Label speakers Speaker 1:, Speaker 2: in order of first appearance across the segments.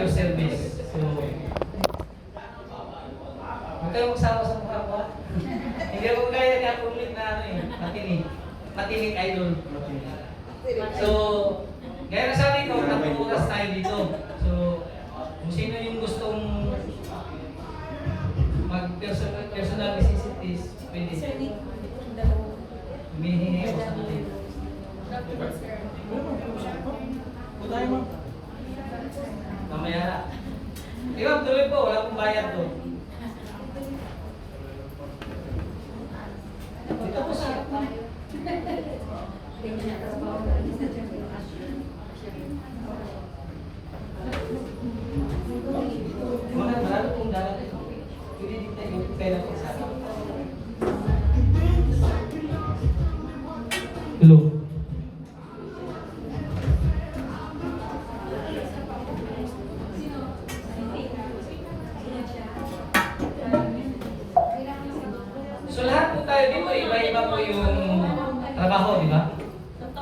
Speaker 1: Your service. So, huwag kayong magsama sa mukha ko. Hindi ako kaya ka-public na ano eh, matinig. Matinig idol. So, gaya na sabi ko, 3 oras tayo dito. So, kung sino yung gustong mag-personal necessities, pwede. Humihingi ako sa atin. Punay mo. Mamaya na. Ikaw, tuloy po. Wala pong bayad to. Dito po sa... Mga marami pong darating. Hindi dito yung pera ko sa akin. Hello. So lahat po tayo dito, iba-iba po yung trabaho, di ba?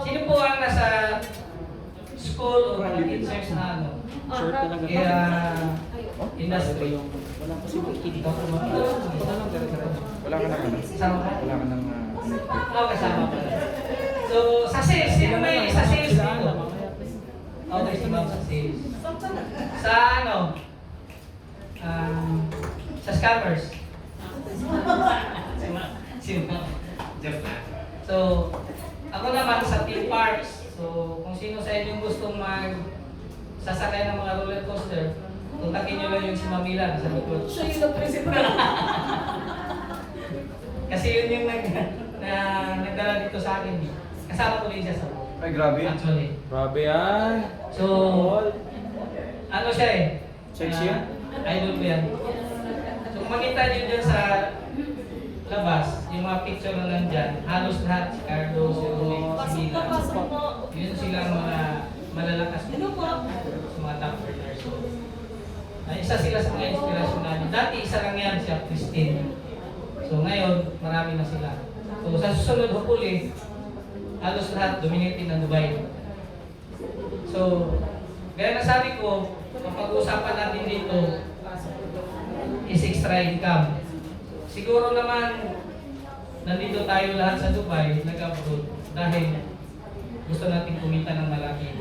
Speaker 1: Sino po ang nasa school o teachers na ano?
Speaker 2: Short na lang.
Speaker 1: Kaya industry.
Speaker 2: Wala kasi
Speaker 1: Dito po mga
Speaker 2: Wala ka nang ano.
Speaker 1: Sama ka?
Speaker 2: Wala ka nang
Speaker 1: Oo, kasama ka. So sa sales, sino may sa sales dito? Okay, si ma'am sa sales. Sa ano? Sa scammers. Joke lang. So, ako naman sa theme parks. So, kung sino sa inyo gustong sasakay ng mga roller coaster, kontakin nyo lang yung si Mamila sa likod.
Speaker 3: Siya yung nag-president.
Speaker 1: Kasi yun yung nagdala dito sa akin. Kasama ko rin siya sa
Speaker 2: Ay, grabe.
Speaker 1: actually.
Speaker 2: Grabe yan.
Speaker 1: So, ano siya eh?
Speaker 2: Sexy yan?
Speaker 1: Idol ko yan. So, kung makita nyo dyan sa labas, yung mga picture na nandyan, halos lahat si Carlos, si Roy, si Mila. Yun silang mga malalakas sa mga top earners. So, isa sila sa mga inspirasyon namin. Dati isa lang yan siya, Christine. So ngayon, marami na sila. So sa susunod, hopefully, halos lahat dominating ng Dubai. So, gaya na sabi ko, kapag-usapan natin dito is extra income. Siguro naman, nandito tayo lahat sa Dubai, nag-abroad, dahil gusto natin kumita ng malaki.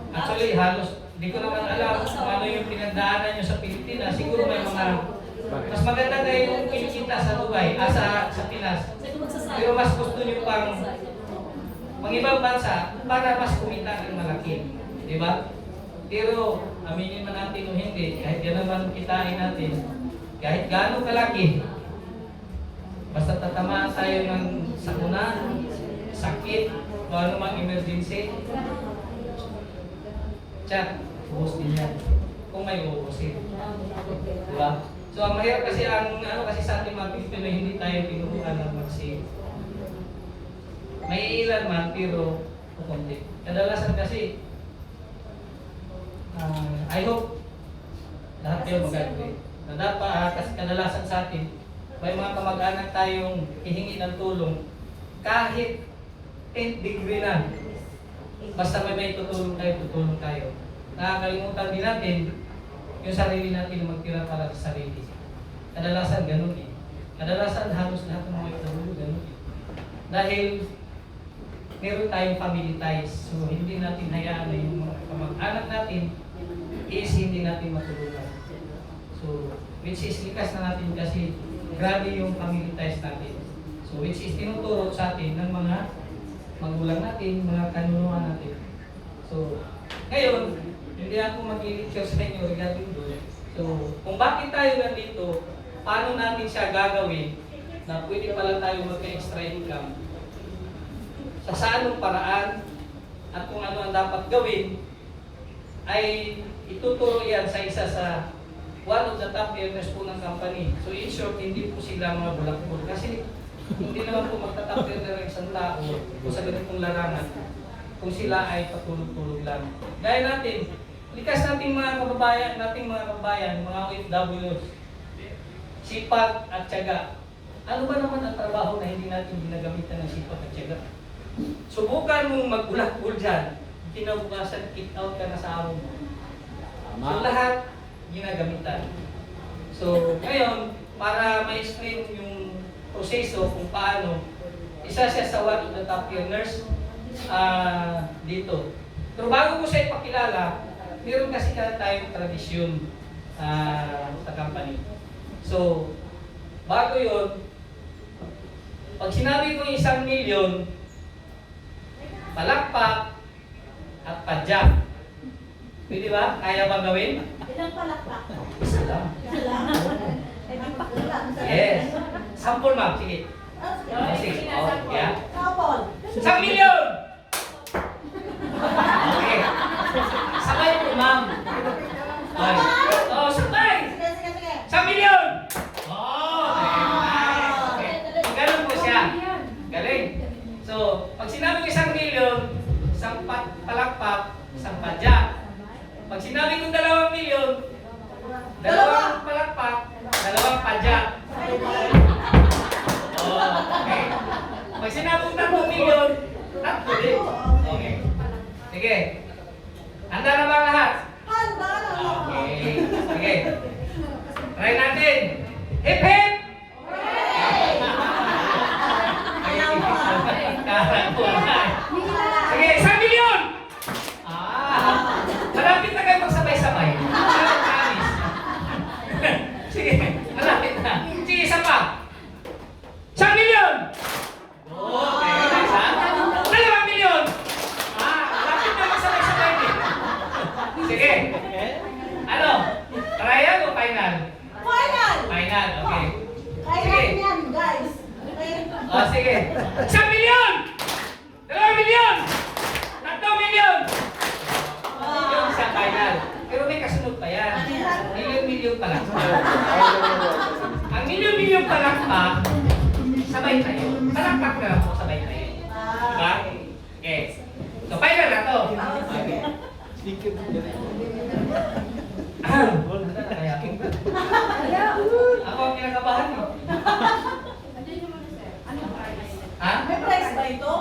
Speaker 1: Actually, halos, hindi ko naman alam kung ano yung pinagdaanan nyo sa Pilipinas. Siguro may mga, mas maganda na yung kinikita sa Dubai, sa Pinas. Pero mas gusto nyo pang ibang bansa para mas kumita ng malaki. Di ba? Pero, aminin man natin o hindi, kahit yan naman kitain natin, kahit gaano kalaki, basta tatamaan tayo ng sakuna, sakit, o anumang emergency, tsak, ubos din yan. Kung may ubusin. Diba? So, ang mahirap kasi, kasi sa ating mga Pilipino, hindi tayo tinuruan ng mag-save. May ilan man, pero kukunti. Kadalasan kasi, I hope lahat kayo mag-agree. Na dapat, kasi kadalasan sa atin, may mga kamag-anak tayong hihingi ng tulong kahit 10th degree na. Basta may tutulong tayo. Nakakalimutan din natin yung sarili natin na magtira para sa sarili. Kadalasan ganun eh. Kadalasan halos lahat ng mga itabulo ganun eh. Dahil meron tayong family ties. So hindi natin hayaan na yung mga kamag-anak natin is hindi natin matulungan. So, which is likas na natin kasi grabe yung family ties natin. So, which is tinuturo sa atin ng mga magulang natin, mga kanunuan natin. So, ngayon, hindi ako mag-lecture sa inyo regarding doon. So, kung bakit tayo nandito, paano natin siya gagawin na pwede pala tayo magka-extra income, sa anong paraan, at kung ano ang dapat gawin, ay ituturo yan sa isa sa one of the top earners po ng company. So in short, hindi po sila mga bulakbol. Kasi hindi naman po magta-top earner ng isang tao kung sa ganitong larangan kung sila ay patulog-tulog lang. Gaya natin, likas nating mga kababayan, mga OFWs, sipag at tiyaga. Ano ba naman ang trabaho na hindi natin ginagamitan ng sipag at tiyaga? Subukan mong magbulakbol dyan, kinabukasan, kick out ka na sa amo mo. So lahat ginagamitan. So ngayon, para ma-explain yung proseso kung paano, isa siya sa one of the top earners dito. Pero bago ko siya ipakilala, meron kasi tayong tradisyon sa company. So, bago yun, pag sinabi ko 1 milyon, palakpak at padyak. Pwede ba? Kaya bang gawin?
Speaker 3: Ilang palakpak?
Speaker 1: Isa lang.
Speaker 3: Isa lang. Eh, di pakla.
Speaker 1: Yes. Sample ma'am, sige. Sige. Oh, yeah.
Speaker 3: Couple.
Speaker 1: 1 milyon! Okay. Sabay po ma'am. Okay. Oh, sabay!
Speaker 3: Sige, sige, sige.
Speaker 1: 1 milyon! Oh, nice. Okay. Ganun po siya. Galing. So, pag sinabi ko 1 milyon, isang palakpak, isang padyak. Pag sinabi ko 2 milyon, 2 palakpak, 2 padyak. Oh, okay. Pag sinabi ko 3 milyon, 3 din. Okay. Sige. Handa na ba ang lahat?
Speaker 3: Handa na.
Speaker 1: Okay. Sige. Try natin. Hip hip! Sige, 1 milyon! Malapit na kayo magsabay-sabay. Promise. Sige, malapit na. Sige, isa pa. 1 milyon! Okay, nice ha? 2 milyon! Malapit na magsabay-sabay din. Sige. Ano? Trial o final?
Speaker 3: Final.
Speaker 1: Final, okay.
Speaker 3: Kaya
Speaker 1: Sige.
Speaker 3: natin yan, guys. Okay.
Speaker 1: O, sige. 1 milyon! 2 milyon! 3 milyon! Yung sa final. Pero may kasunod pa yan. Milyon-milyon pa lang. Ang milyon-milyon pa lang pa, sabay tayo. Palakpak na lang po, sabay tayo. Diba? Okay. So, final na to. Okay. Kaya ako ang kinakabahan eh. Ha?
Speaker 3: May price ba ito?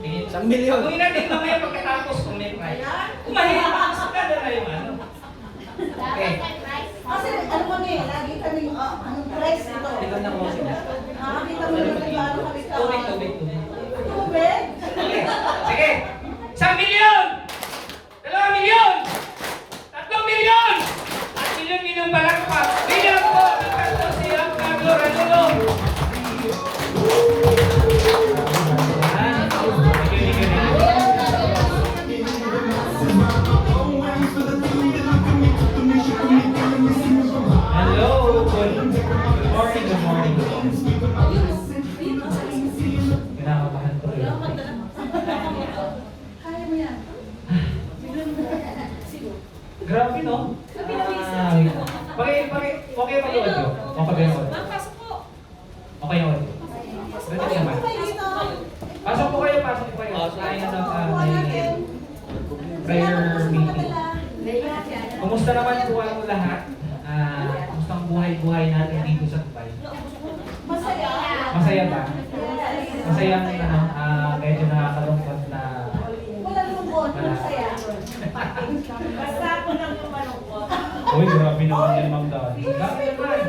Speaker 2: 1 milyon.
Speaker 1: Gawin natin mamaya pagkatapos kung may price. Kung mahirap ako sa kada na yung ano. Okay.
Speaker 3: Kasi ano kami, lagi kami, anong price ito?
Speaker 1: Ito na po sila.
Speaker 3: Kita mo yung nagbago kami ka.
Speaker 1: Tubig.
Speaker 3: Tubig?
Speaker 1: Okay. Sige. 1 milyon! 2 milyon! 3 milyon! At milyon-milyon palakpak. Bilyan po ng kanto siyang Kagloranulo. Hello, good morning. Kinakabahan ko rin.
Speaker 3: Kaya mo yan.
Speaker 1: Grabe, no? Okay ba yung audio? Okay ba yung audio? Okay yung audio. Ready naman. Pasok po kayo. Tayo ng prayer meeting. Kumusta naman po ang lahat? Kumusta ang buhay-buhay natin dito sa Dubai?
Speaker 3: Masaya.
Speaker 1: Masaya ba?
Speaker 3: Yes.
Speaker 1: Masaya ang medyo nakakalungkot na
Speaker 3: Wala namang bon, masaya. Basta ako lang yung malungkot.
Speaker 1: uy, grabe naman yan, Ma'am Dani. Grabe naman.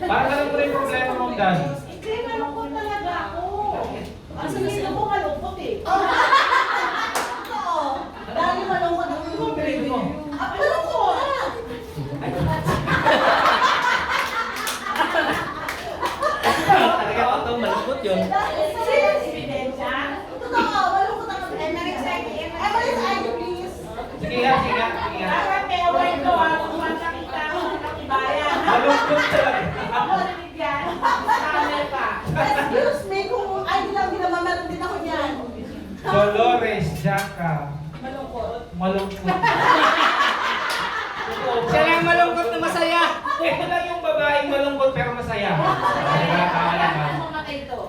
Speaker 1: Parang alam ko na yung problema, Ma'am Dani.
Speaker 3: Hindi, malungkot talaga ako. Kasi hindi ako malungkot eh. Oo. Dahil malungkot ako.
Speaker 1: Ano ang grade mo?
Speaker 3: Ako malungkot.
Speaker 1: Talaga ako ito, malungkot yun.
Speaker 3: Totoo, malungkot ako. Emirates ID, please.
Speaker 1: Sige nga. Malungkot talaga.
Speaker 3: Excuse me, kung ID lang din naman, meron din ako niyan.
Speaker 1: Dolores Jaca. Malungkot. Siya lang malungkot na masaya. Ito lang yung babaeng malungkot pero masaya.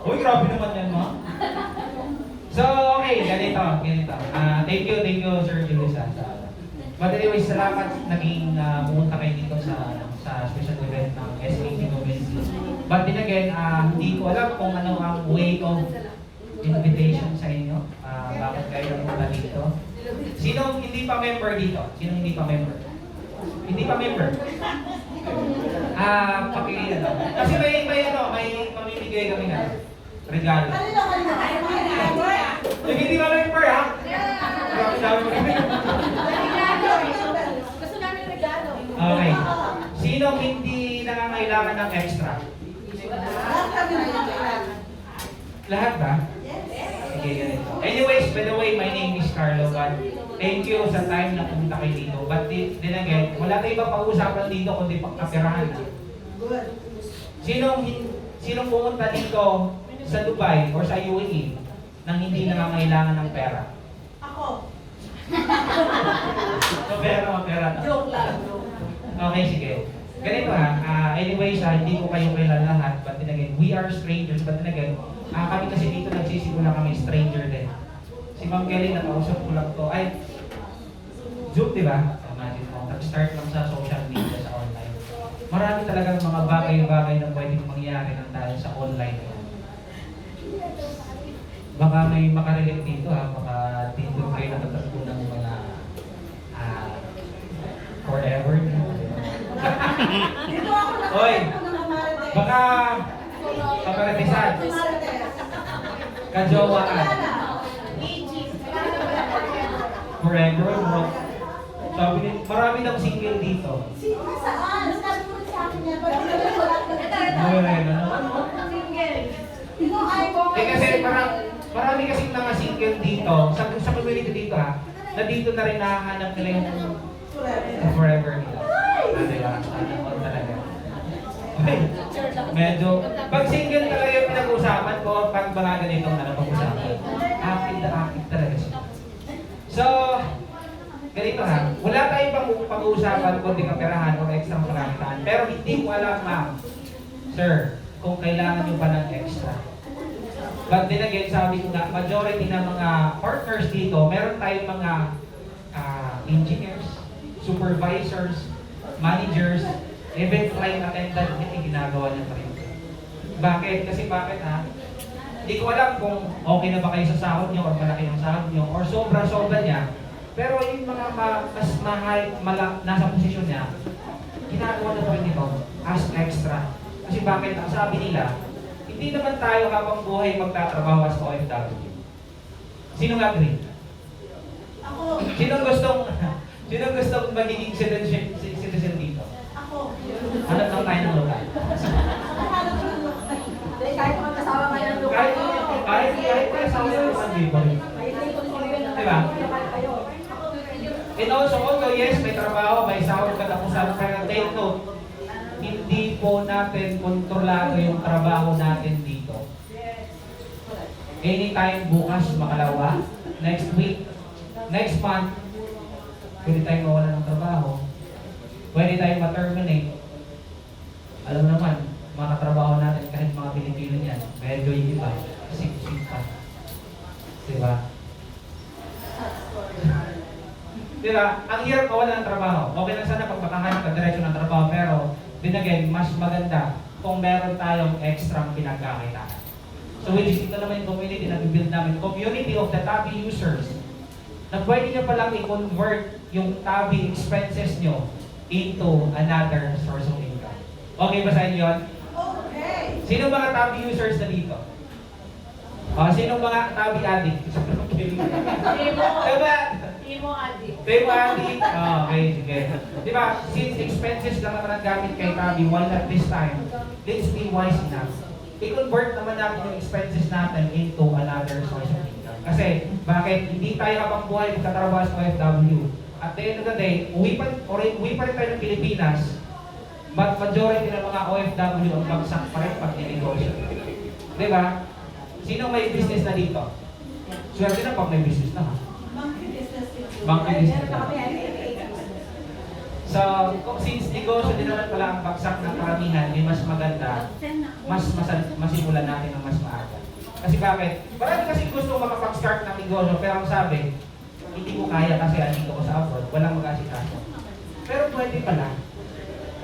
Speaker 1: Uy, grabe naman yan, ma. So, okay, ganito. Thank you, Sir Julius. But anyway, salamat naging pumunta kayo dito sa special event ng SAT Community. But then again, hindi ko alam kung ano ang way of invitation sa inyo. Bakit kayo napunta dito.
Speaker 4: Sino hindi pa member dito? Sino hindi pa member? Hindi pa member? Ano. Kasi may mamimigay kami na regalo.
Speaker 3: Kanino?
Speaker 4: Yung hindi pa member, ha? Grabe dami mo.
Speaker 3: Gusto namin regalo.
Speaker 4: Okay. Sino hindi nangangailangan ng extra?
Speaker 3: Lahat kami nangangailangan.
Speaker 4: Lahat ba? Okay, ganito. Anyways, by the way, my name is Carlo, but thank you sa time na pumunta kayo dito. But then again, wala tayong ibang pag-usapan dito kundi pagkapirahan.
Speaker 3: Good.
Speaker 4: Sinong pumunta dito sa Dubai or sa UAE nang hindi nangangailangan ng pera?
Speaker 3: Ako.
Speaker 4: Pera.
Speaker 3: Joke lang.
Speaker 4: Okay, sige. Ganito ha. Anyways, hindi ko kayo kilala lahat. But then again, we are strangers. But then again, kami kasi dito nagsisimula kami stranger din. Si Ma'am Kelly, nakausap ko lang to. Ay, Zoom, di ba? Imagine mo, nag-start lang sa social media, sa online. Marami talagang mga bagay-bagay na pwedeng mangyari ng dahil sa online. Baka may makarelate dito ha. Baka dito kayo nakatagpo ng mga forever.
Speaker 3: Dito ako
Speaker 4: Hoy!
Speaker 3: nakatagpo ng Amarte.
Speaker 4: Baka kaparatisan, kajowaan, forever, bro. Sabi niya, marami ng single dito.
Speaker 3: Sino saan? Sabi mo sa akin yan. Pag wala Sino ay ko?
Speaker 4: Kasi marami kasing mga single dito, sa community dito ha, na dito na rin nahahanap nila yung forever nila. Diba? Ano talaga. Medyo, pag single talaga yung pinag-uusapan ko, pag mga ganitong pag-usapan, akit talaga siya. So, ganito ha, wala tayong pag-uusapan kundi kaperahan o extra pagkakitaan. Pero hindi ko alam, ma'am, sir, kung kailangan nyo pa ng extra. But then again, sabi ko nga, majority ng mga partners dito, meron tayong mga engineers, supervisors, managers, event flight attendant, hindi ginagawa niya pa rin. Bakit? Kasi bakit ha? Hindi ko alam kung okay na ba kayo sa sahod niyo or malaki ang sahod niyo or sobra-sobra niya. Pero yung mga mas nasa posisyon niya, ginagawa na pa rin ito as extra. Kasi bakit? Ang sabi nila, hindi naman tayo habang buhay magtatrabaho as OFW. Sino agree?
Speaker 3: Ako.
Speaker 4: Sino gustong magiging citizen dito?
Speaker 3: Ako.
Speaker 4: Hanap lang tayo ng lokal.
Speaker 3: Hanap ko ng lokal. Kahit mga kasama kayo ng lokal.
Speaker 4: Kahit kasama ng lokal dito. Diba? And also, although yes, may trabaho, may sahod katapusan, pero take note, hindi po natin kontrolado yung trabaho natin dito. Anytime bukas, makalawa, next week, next month, pwede tayong mawala ng trabaho, pwede tayong ma-terminate. Alam mo naman, mga katrabaho natin, kahit mga Pilipino yan, medyo yung iba, sip-sip pa. Diba? Diba? Ang hirap mawala ng trabaho. Okay lang sana pag makahanap ka diretso ng trabaho, pero then again, mas maganda kung meron tayong extra pinagkakitaan. So which is ito naman yung community na bibuild namin, community of the Tabi users, na pwede nyo palang i-convert yung Tabi expenses nyo into another source of income. Okay ba sa inyo yun?
Speaker 3: Okay.
Speaker 4: Sino mga Tabi users na dito? Sino mga Tabi addict? Diba?
Speaker 3: Imo Adi.
Speaker 4: Pay mo, Adi. Okay, sige. Di ba, since expenses lang naman ang gamit kay Tabi, why not this time? Let's be wise enough. I-convert naman natin yung expenses natin into another source of income. Kasi, bakit? Hindi tayo habang buhay magkatrabaho sa OFW. At the end of the day, uwi pa rin tayo ng Pilipinas, but majority ng mga OFW ang bagsak pa rin pag ninegosyo. Di ba? Sino may business na dito? Swerte na pag may business na ha?
Speaker 3: Monkey business.
Speaker 4: Monkey business.
Speaker 3: Meron kami
Speaker 4: So, since negosyo din naman pala ang bagsak ng karamihan, mas maganda, masimulan natin ng mas maaga. Kasi bakit? Marami kasi gusto makapag-start ng negosyo, pero ang sabi, hindi ko kaya kasi andito ko sa abroad, walang mag-asikaso. Pero pwede pala.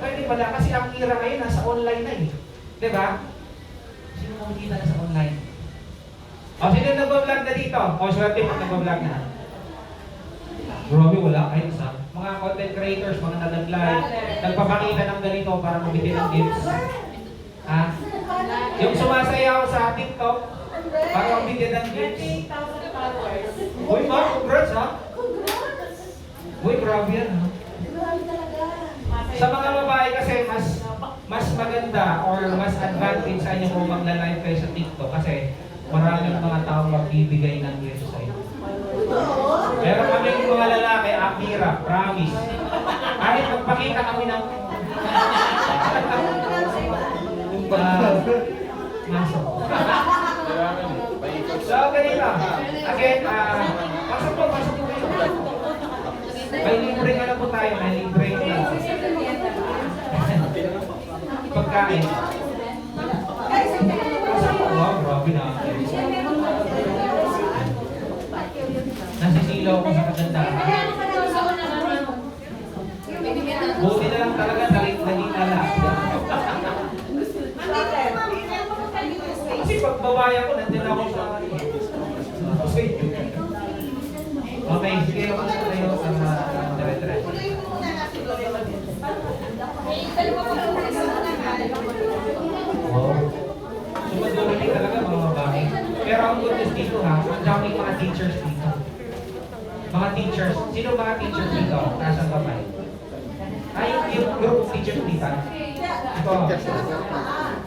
Speaker 4: Pwede pala kasi ang era ngayon nasa online na eh. Diba? Sino kumikita na sa online? O, sino nag-vlog na dito? O, swerte pag nag-vlog na. Grabe, wala kahit isa. Mga content creators, mga nag-live, nagpapakita ng ganito para mabiti ng gifts. Ha? Yung sumasayaw sa TikTok, para mabiti ng gifts.
Speaker 3: 28,000 followers.
Speaker 4: Uy, ma, congrats ha?
Speaker 3: Congrats!
Speaker 4: Uy, grabe yan ha?
Speaker 3: Grabe talaga.
Speaker 4: Sa mga babae kasi, mas maganda or mas advantage sa inyo kung magla-live kayo sa TikTok kasi maraming mga tao magbibigay ng gifts sa inyo. Meron kami yung mga lalaki, Akira, promise. Kahit magpakita kami ng maso. So, ganito. Again, pasok po kayo. May libreng ano po tayo, may libreng pagkain. Pasok po, wow, grabe na. Nasisilaw ko sa kagandahan. Buti na lang talaga naging nala. Kasi pagbabaya ko, nandun ako sa... Okay, sige ako sa tayo sa dire-dire. Wow. Sumaduloy talaga mga babae. Pero ang good news dito ha, ang daming mga teachers dito. Mga teachers. Sino mga teachers dito? Nasaan babae? Ay, yung group of teachers dito. Ito.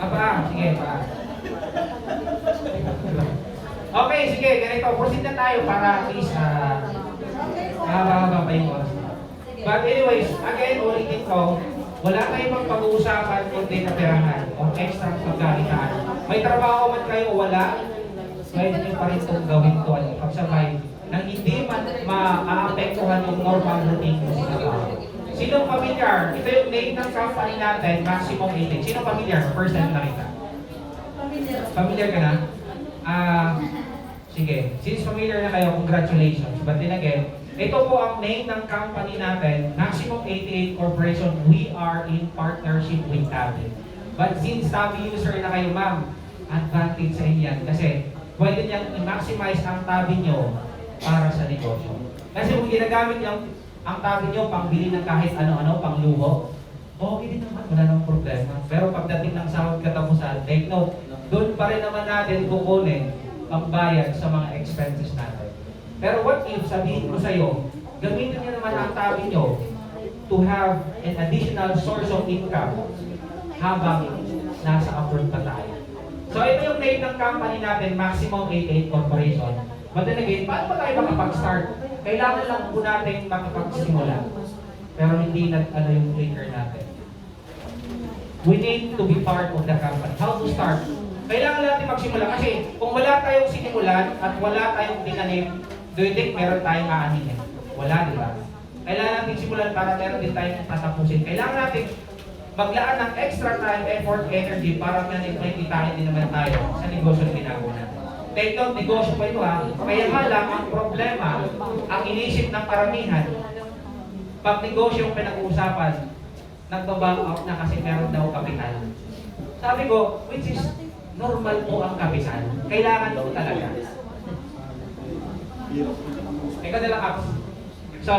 Speaker 4: Pa. Sige, pa. Okay, sige, ganito. Proceed na tayo para at least mahaba pa yung oras. But anyways, again, ulitin ko, wala tayong magpag-uusapan kundi kaperahan o extra pagkalitaan. May trabaho man kayo o wala, pwede nyo pa rin itong gawin to at ipag-survive nang hindi man maapektuhan yung normal routine mo sa trabaho. Sinong familiar? Ito yung name ng company natin, Maximum 18. Sinong familiar? First time nakita. Familiar ka na? Sige. Since familiar na kayo, congratulations. But then again, ito po ang name ng company natin, Maximum 88 Corporation. We are in partnership with Tabi. But since Tabi user na kayo, ma'am, advantage sa inyo yan. Kasi pwede niyang i-maximize ang Tabi nyo para sa negosyo. Kasi kung ginagamit nyo ang Tabi nyo pangbili ng kahit ano-ano, pangluho, okay din naman, wala nang problema. Pero pagdating ng sahod katapusan, take note, doon pa rin naman natin kukunin pambayad sa mga expenses natin. Pero what if, sabihin ko sa'yo, gamitin nyo naman ang Tabi nyo to have an additional source of income habang nasa abroad pa tayo. So ito yung name ng company natin, Maximum 88 Corporation. But then again, paano ba tayo makapag-start? Kailangan lang po natin makapagsimula. Pero hindi ano yung clicker natin. We need to be part of the company. How to start? Kailangan natin magsimula kasi kung wala tayong sinimulan at wala tayong tinanim, do you think meron tayong aaninin? Wala, di ba? Kailangan natin simulan para meron din tayong tatapusin. Kailangan natin maglaan ng extra time, effort, energy para may kitain din naman tayo sa negosyo na ginagawa natin. Take note, negosyo pa ito ha. Kaya nga lang, ang problema, ang inisip ng karamihan, pag negosyo yung pinag-uusapan, nagbaback out na kasi meron daw kapital. Sabi ko, which is normal po ang kapital. Kailangan po talaga. Ikaw nila ako. So,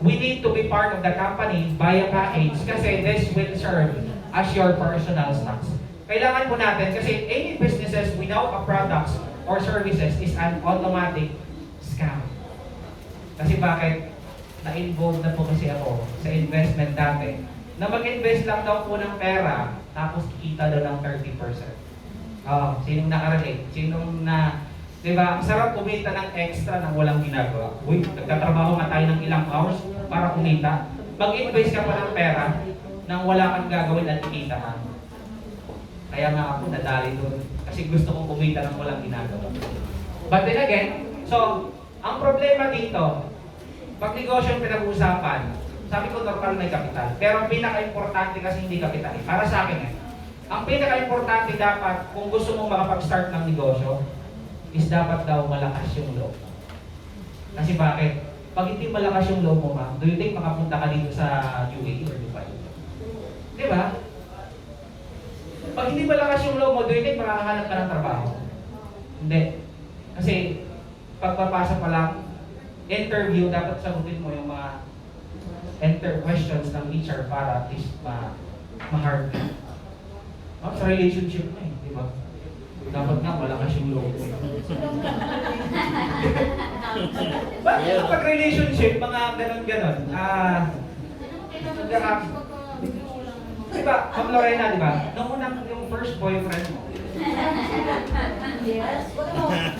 Speaker 4: we need to be part of the company, buy a package, kasi this will serve as your personal stocks. Kailangan po natin, kasi any businesses without a products or services is an automatic scam. Kasi bakit? Na-involved na po kasi ako sa investment dati. Na mag-invest lang daw po ng pera, tapos kikita daw ng 30%. Sinong nakarelate? Sinong na, di ba, ang sarap kumita ng extra nang walang ginagawa. Uy, nagtatrabaho nga tayo ng ilang hours para kumita. Mag-invest ka pa ng pera nang wala kang gagawin at kikita ka. Kaya nga ako nadali doon. Kasi gusto kong kumita nang walang ginagawa. But then again, so, ang problema dito, pag negosyo yung pinag-uusapan, sabi ko normal may kapital. Pero ang pinaka-importante kasi hindi kapital. Para sa akin ang pinaka-importante dapat kung gusto mong makapag-start ng negosyo is dapat daw malakas yung loob. Kasi bakit? Pag hindi malakas yung loob mo, ma'am, do you think makapunta ka dito sa UAE or Dubai? Di ba? Pag hindi malakas yung loob mo, do you think makakahanap ka ng trabaho? Hindi. Kasi pagpapasa pa lang, interview, dapat sagutin mo yung mga questions ng HR para at least ma-hard ka. Sa relationship mo di ba? Dapat nga malakas yung loob mo. Bakit kapag relationship, mga ganon-ganon? Diba, Ma'am Lorena, diba? Nung unang yung first boyfriend mo,
Speaker 3: Yes.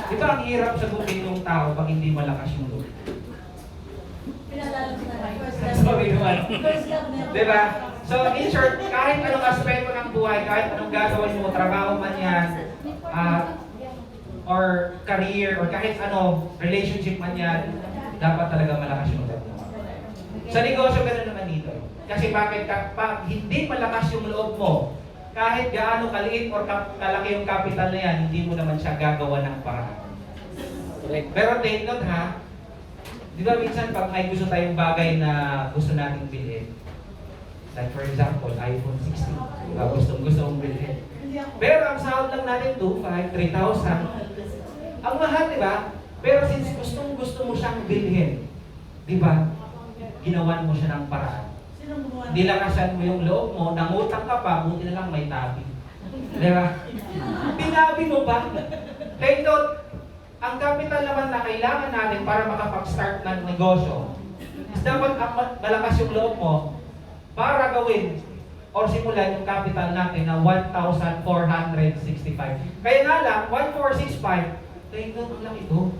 Speaker 4: diba ang hirap sagutin yung tao pag hindi malakas yung loob?
Speaker 3: Pinalala ko na lang.
Speaker 4: Sabi naman.
Speaker 3: First love niya.
Speaker 4: Diba? So, in short, kahit anong aspeto ng buhay, kahit anong gagawin mo, trabaho man yan, or career, or kahit ano, relationship man yan, dapat talaga malakas yung loob mo. Sa negosyo, gano'n naman dito. Kasi bakit pag hindi malakas yung loob mo, kahit gaano kaliit or kalaki yung capital na yan, hindi mo naman siya gagawa ng paraan.
Speaker 2: Correct.
Speaker 4: Pero take note ha, di ba minsan pag may gusto tayong bagay na gusto nating bilhin, like for example, iPhone 16, diba? Gusto mong bilhin. Pero ang sahod lang natin 2,500, 3,000. Ang mahal, di ba? Pero since gusto mo siyang bilhin, di ba? Ginawan mo siya ng paraan.
Speaker 3: Sino gumawa?
Speaker 4: Nilakasan mo yung loob mo, nangutang ka pa, buti na lang may tabi. Di ba? Tinabi mo pa. Take note, ang capital naman na kailangan natin para makapag-start ng negosyo, is dapat malakas yung loob mo para gawin or simulan yung capital natin na 1,465. Kaya nga lang, 1,465, take note, ang laki ito.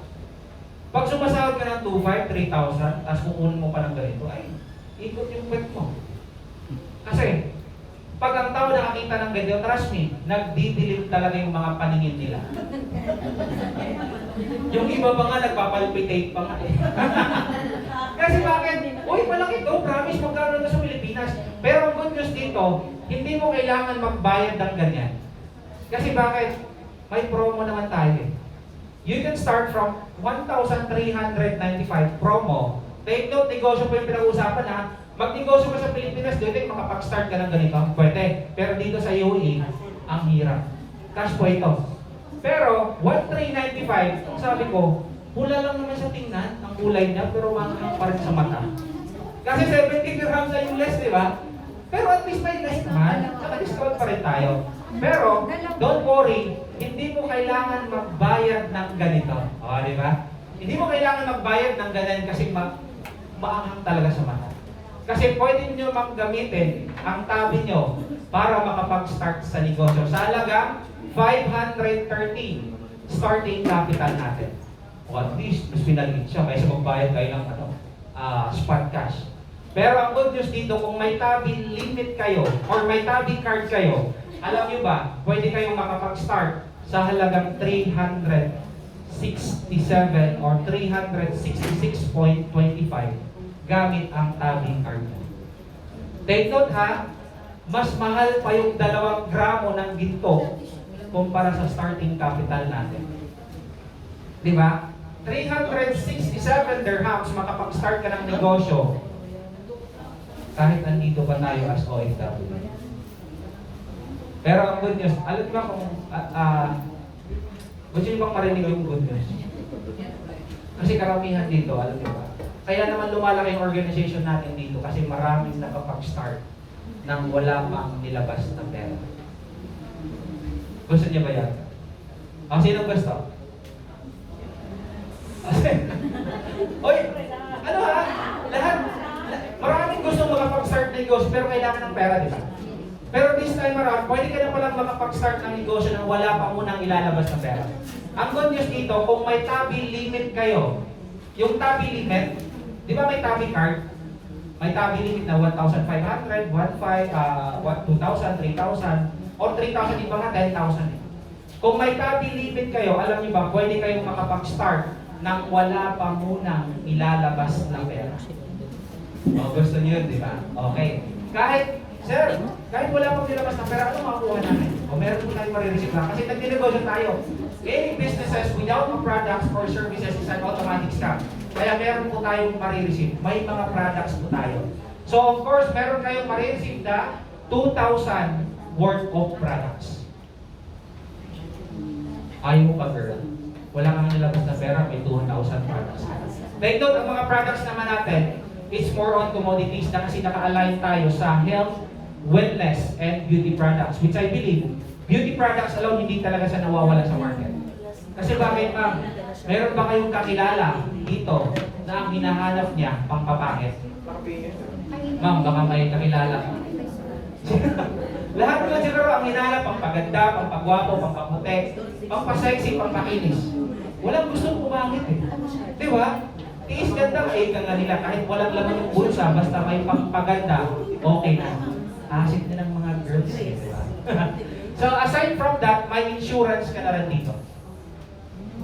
Speaker 4: Pag sumasahod ka ng 2,500, 3,000, tapos kukunin mo pa ng ganito, ay, ikot yung pet mo. Kasi, pag ang tao nakakita ng ganito, trust me, nagdidilim talaga yung mga paningin nila. Yung iba pa nga, nagpapalpitate pa nga eh. Kasi bakit? Uy, malaki to, promise, magkaroon na sa Pilipinas. Pero ang good news dito, hindi mo kailangan magbayad ng ganyan. Kasi bakit? May promo naman tayo eh. You can start from 1,395 promo. Take note, negosyo po yung pinag-uusapan ha. Magnegosyo ka sa Pilipinas, dito makapag-start ka ng ganito. Pwede. Pero dito sa UAE, ang hirap. Cash po ito. Pero, 1,395, sabi ko, pula lang naman sa tingnan, ang kulay niya, pero manghang pa rin sa mata. Kasi 70 dirhams sa US, di ba? Pero at least may less naman. Saka discount pa rin tayo. Pero, don't worry, hindi mo kailangan magbayad ng ganito. O, di ba? Hindi mo kailangan magbayad ng ganyan kasi maanghang talaga sa mata. Kasi pwede nyo gamitin ang tabi nyo para makapag-start sa negosyo. Sa halagang 513 starting capital natin. O at least, mas pinalit siya kaysa magbayad kayo ng spot cash. Pero ang good news dito, kung may tabi limit kayo or may tabi card kayo, alam nyo ba, pwede kayong makapag-start sa halagang 367 or 366.25 gamit ang tabing card. Take note ha, mas mahal pa yung 2 gramo ng ginto kumpara sa starting capital natin. Di ba? 367 dirhams makapag-start ka ng negosyo kahit nandito pa tayo as OFW. Pero ang good news, alam ba kung gusto niyo bang marinig yung good news? Kasi karamihan dito, alam niyo ba? Kaya naman lumalaki yung organization natin dito kasi maraming nakapag-start nang wala pang nilabas na pera. Gusto niya ba yan? O, sino gusto? Oy, ano ha? Lahat, maraming gusto makapag-start ng negosyo pero kailangan ng pera, di ba? Pero this time around, pwede ka na palang makapag-start ng negosyo nang wala pa munang ilalabas na pera. Ang good news dito, kung may tabi limit kayo, yung tabi limit, di ba may tabi card? May tabi limit na 1,500, 2,000, 3,000, or 3,000 iba nga 10,000 eh. Kung may tabi limit kayo, alam niyo ba, pwede kayong makapag-start nang wala pa munang ilalabas na pera. O, gusto niyo yun, di ba? Okay. Kahit wala pang nilabas na pera, ano makukuha namin? O meron po tayong marireceive lang. Kasi nag-negosyo tayo. Any businesses without a products or services is an automatic scam. Kaya meron po tayong marireceive. May mga products po tayo. So of course, meron kayong marireceive na 2,000 worth of products. Ayaw mo pa girl. Wala kang nilabas na pera, may 2,000 products. Take note, ang mga products naman natin, it's more on commodities na kasi naka-align tayo sa health, wellness, and beauty products, which I believe, beauty products alone hindi talaga siya nawawala sa market. Kasi bakit ma'am? Meron ba kayong kakilala dito na ang hinahanap niya pampapangit? Ma'am, baka may kakilala ka. Lahat naman siguro ang hinahanap, pampaganda, pampagwapo, pampaputi, pampasexy, pampakinis. Walang gustong pumangit eh. Di ba? Tiis ganda, ka nga nila. Kahit walang laman yung bulsa, basta may pampaganda, okay na. Asik din ng mga girls eh, di ba? So aside from that, may insurance ka na rin dito.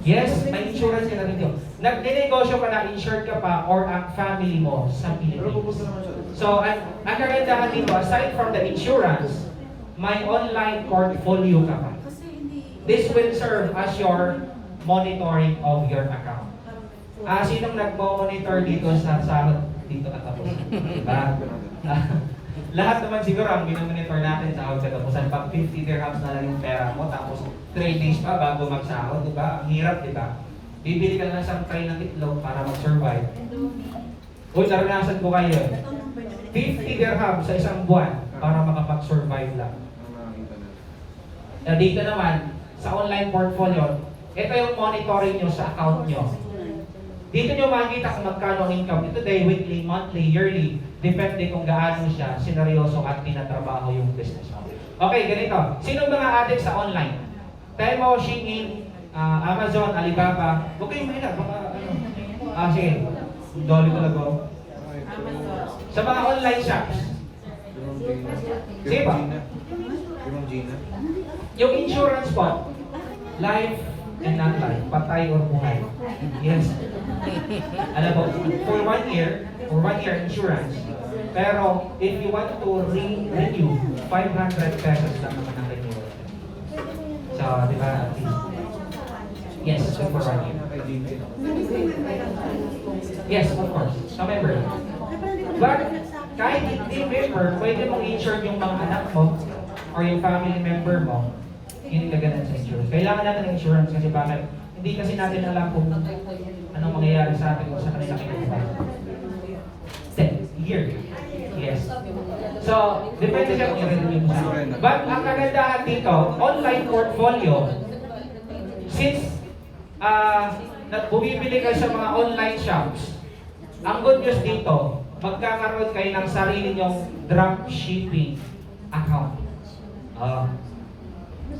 Speaker 4: Yes, may insurance ka na rin dito. Nagdinegosyo ka na, insured ka pa, or ang family mo sa Pilipinas. So, ang kagandahan dito, aside from the insurance, may online portfolio ka pa. This will serve as your monitoring of your account. Sinong nagmo-monitor dito sa sahod dito katapos? Diba? Lahat naman siguro ang binomonitor natin sa sahod katapusan. Pag 50 dirhams na lang yung pera mo, tapos 3 days pa bago magsahod, diba? Ang hirap, diba? Bibili ka na isang tray ng itlog para mag-survive. Uy, naranasan ko kayo. 50 dirhams sa isang buwan para makapag-survive lang. Dito naman, sa online portfolio, ito yung monitoring nyo sa account nyo. Dito nyo makikita kung magkano ang income nyo today, weekly, monthly, yearly. Depende kung gaano siya sineryoso at tinatrabaho yung business mo. Okay, ganito. Sino mga addict sa online? Temo, Shein, Amazon, Alibaba. Huwag kayong mahina. Baka ano. Sige. Dolly talaga. Sa mga online shops. Sige ba? Yung insurance po, life and non-life, patay or buhay. Yes. Alam po, for 1 year insurance. Pero if you want to renew, 500 pesos lang naman ang renewal. So, di ba? Yes, so for 1 year. Yes, of course. Sa member. But kahit hindi member, pwede mong insure yung mga anak mo or yung family member mo. Yun yung gaganan sa insurance. Kailangan natin ng insurance kasi bakit? Hindi kasi natin alam kung anong mangyayari sa atin kung sa kanila kinukuha. Year. Yes. So, depende siya kung i-renew mo sa akin. But ang kagandahan dito, online portfolio, since bumibili kayo sa mga online shops, ang good news dito, magkakaroon kayo ng sarili nyong dropshipping account.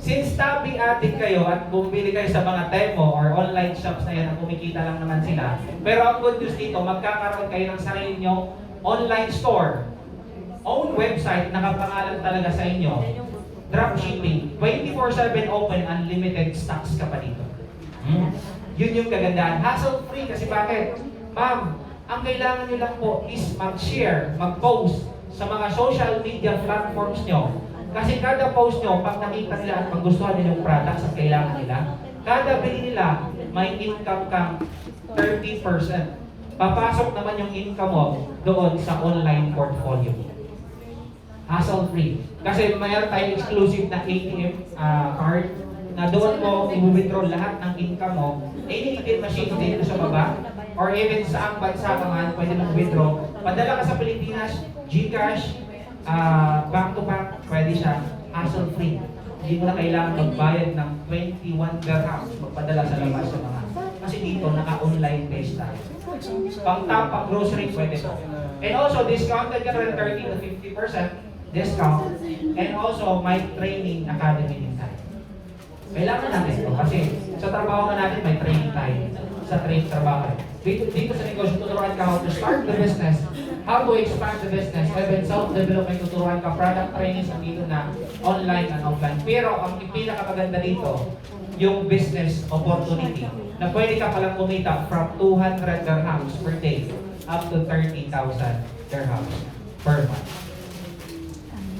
Speaker 4: Since tabi addict kayo at bumili kayo sa mga Temo or online shops na yan, ang kumikita lang naman sila. Pero ang good news dito, magkakaroon kayo ng sarili nyong online store, own website, nakapangalan talaga sa inyo, dropshipping, 24/7 open, unlimited stocks ka pa dito. Yun yung kagandahan. Hassle-free kasi bakit? Ma'am, ang kailangan nyo lang po is mag-share, mag-post sa mga social media platforms nyo. Kasi kada post nyo, pag nakita nila at magustuhan nila yung products at kailangan nila, kada bili nila, may income kang 30%. Papasok naman yung income mo doon sa online portfolio. Hassle-free. Kasi mayroon tayong exclusive na ATM card na doon mo i-withdraw lahat ng income mo. Any ATM machine dito sa baba or even sa ang bansa ka man, pwede mong withdraw. Padala ka sa Pilipinas, GCash, bank to bank, pwede siya. Hassle-free. Hindi mo na kailangan magbayad ng 21 dirhams magpadala sa labas sa mga. Kasi dito, naka-online based tayo. Pang-top, pang-grocery, pwede po. And also, discounted ka rin 30 to 50% discount. And also, may training academy din tayo. Kailangan natin ito kasi sa trabaho na natin, may training tayo. Sa trabaho. Dito sa negosyo, tuturuan ka how to start the business, how to expand the business, even self-development, tuturuan ka, product trainings dito na online and offline. Pero ang pinaka-maganda dito, yung business opportunity na pwede ka palang kumita from 200 dirhams per day up to 30,000 dirhams per month.